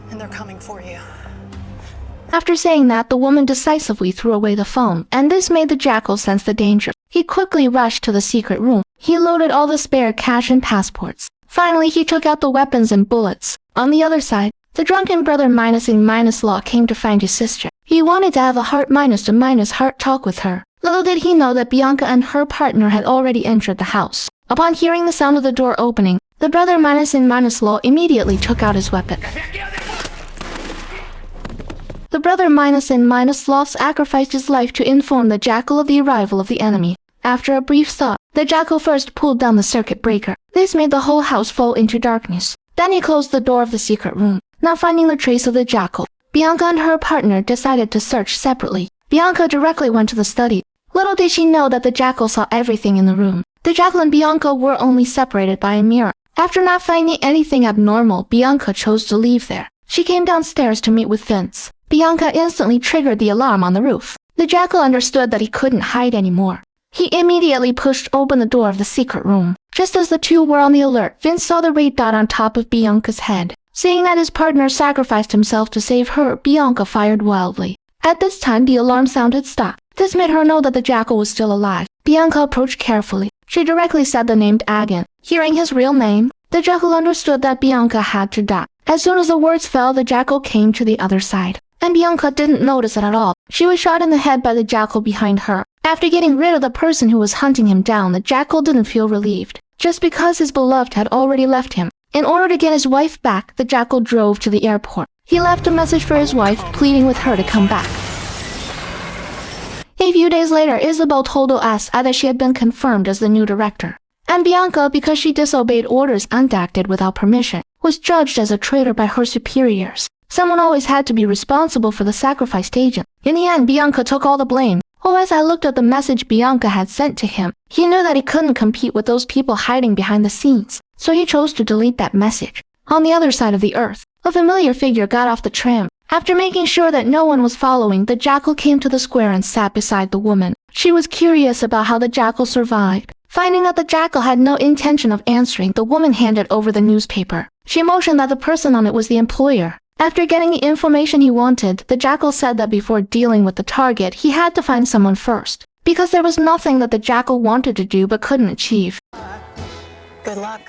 And they're coming for you. After saying that, the woman decisively threw away the phone, and this made the Jackal sense the danger. He quickly rushed to the secret room. He loaded all the spare cash and passports. Finally, he took out the weapons and bullets. On the other side, the drunken brother Minus and Minus Law came to find his sister. He wanted to have a heart minus to minus heart talk with her. Little did he know that Bianca and her partner had already entered the house. Upon hearing the sound of the door opening, The brother -in-law immediately took out his weapon. The brother -in-law sacrificed his life to inform the Jackal of the arrival of the enemy. After a brief thought, the Jackal first pulled down the circuit breaker. This made the whole house fall into darkness. Then he closed the door of the secret room. Not finding the trace of the Jackal, Bianca and her partner decided to search separately. Bianca directly went to the study. Little did she know that the Jackal saw everything in the room. The Jackal and Bianca were only separated by a mirror. After not finding anything abnormal, Bianca chose to leave there. She came downstairs to meet with Vince. Bianca instantly triggered the alarm on the roof. The Jackal understood that he couldn't hide anymore. He immediately pushed open the door of the secret room. Just as the two were on the alert, Vince saw the red dot on top of Bianca's head. Seeing that his partner sacrificed himself to save her, Bianca fired wildly. At this time, the alarm sound had stopped. This made her know that the Jackal was still alive. Bianca approached carefully. She directly said the name Agan. Hearing his real name, the Jackal understood that Bianca had to die. As soon as the words fell, the Jackal came to the other side. And Bianca didn't notice it at all. She was shot in the head by the Jackal behind her. After getting rid of the person who was hunting him down, the Jackal didn't feel relieved, just because his beloved had already left him. In order to get his wife back, the Jackal drove to the airport. He left a message for his wife, pleading with her to come back. A few days later, Isabel told us that she had been confirmed as the new director. And Bianca, because she disobeyed orders and acted without permission, was judged as a traitor by her superiors. Someone always had to be responsible for the sacrificed agent. In the end, Bianca took all the blame. As I looked at the message Bianca had sent to him, he knew that he couldn't compete with those people hiding behind the scenes, so he chose to delete that message. On the other side of the earth, a familiar figure got off the tram. After making sure that no one was following, the Jackal came to the square and sat beside the woman. She was curious about how the Jackal survived. Finding that the Jackal had no intention of answering, the woman handed over the newspaper. She motioned that the person on it was the employer. After getting the information he wanted, the Jackal said that before dealing with the target, he had to find someone first, because there was nothing that the Jackal wanted to do but couldn't achieve. Good luck.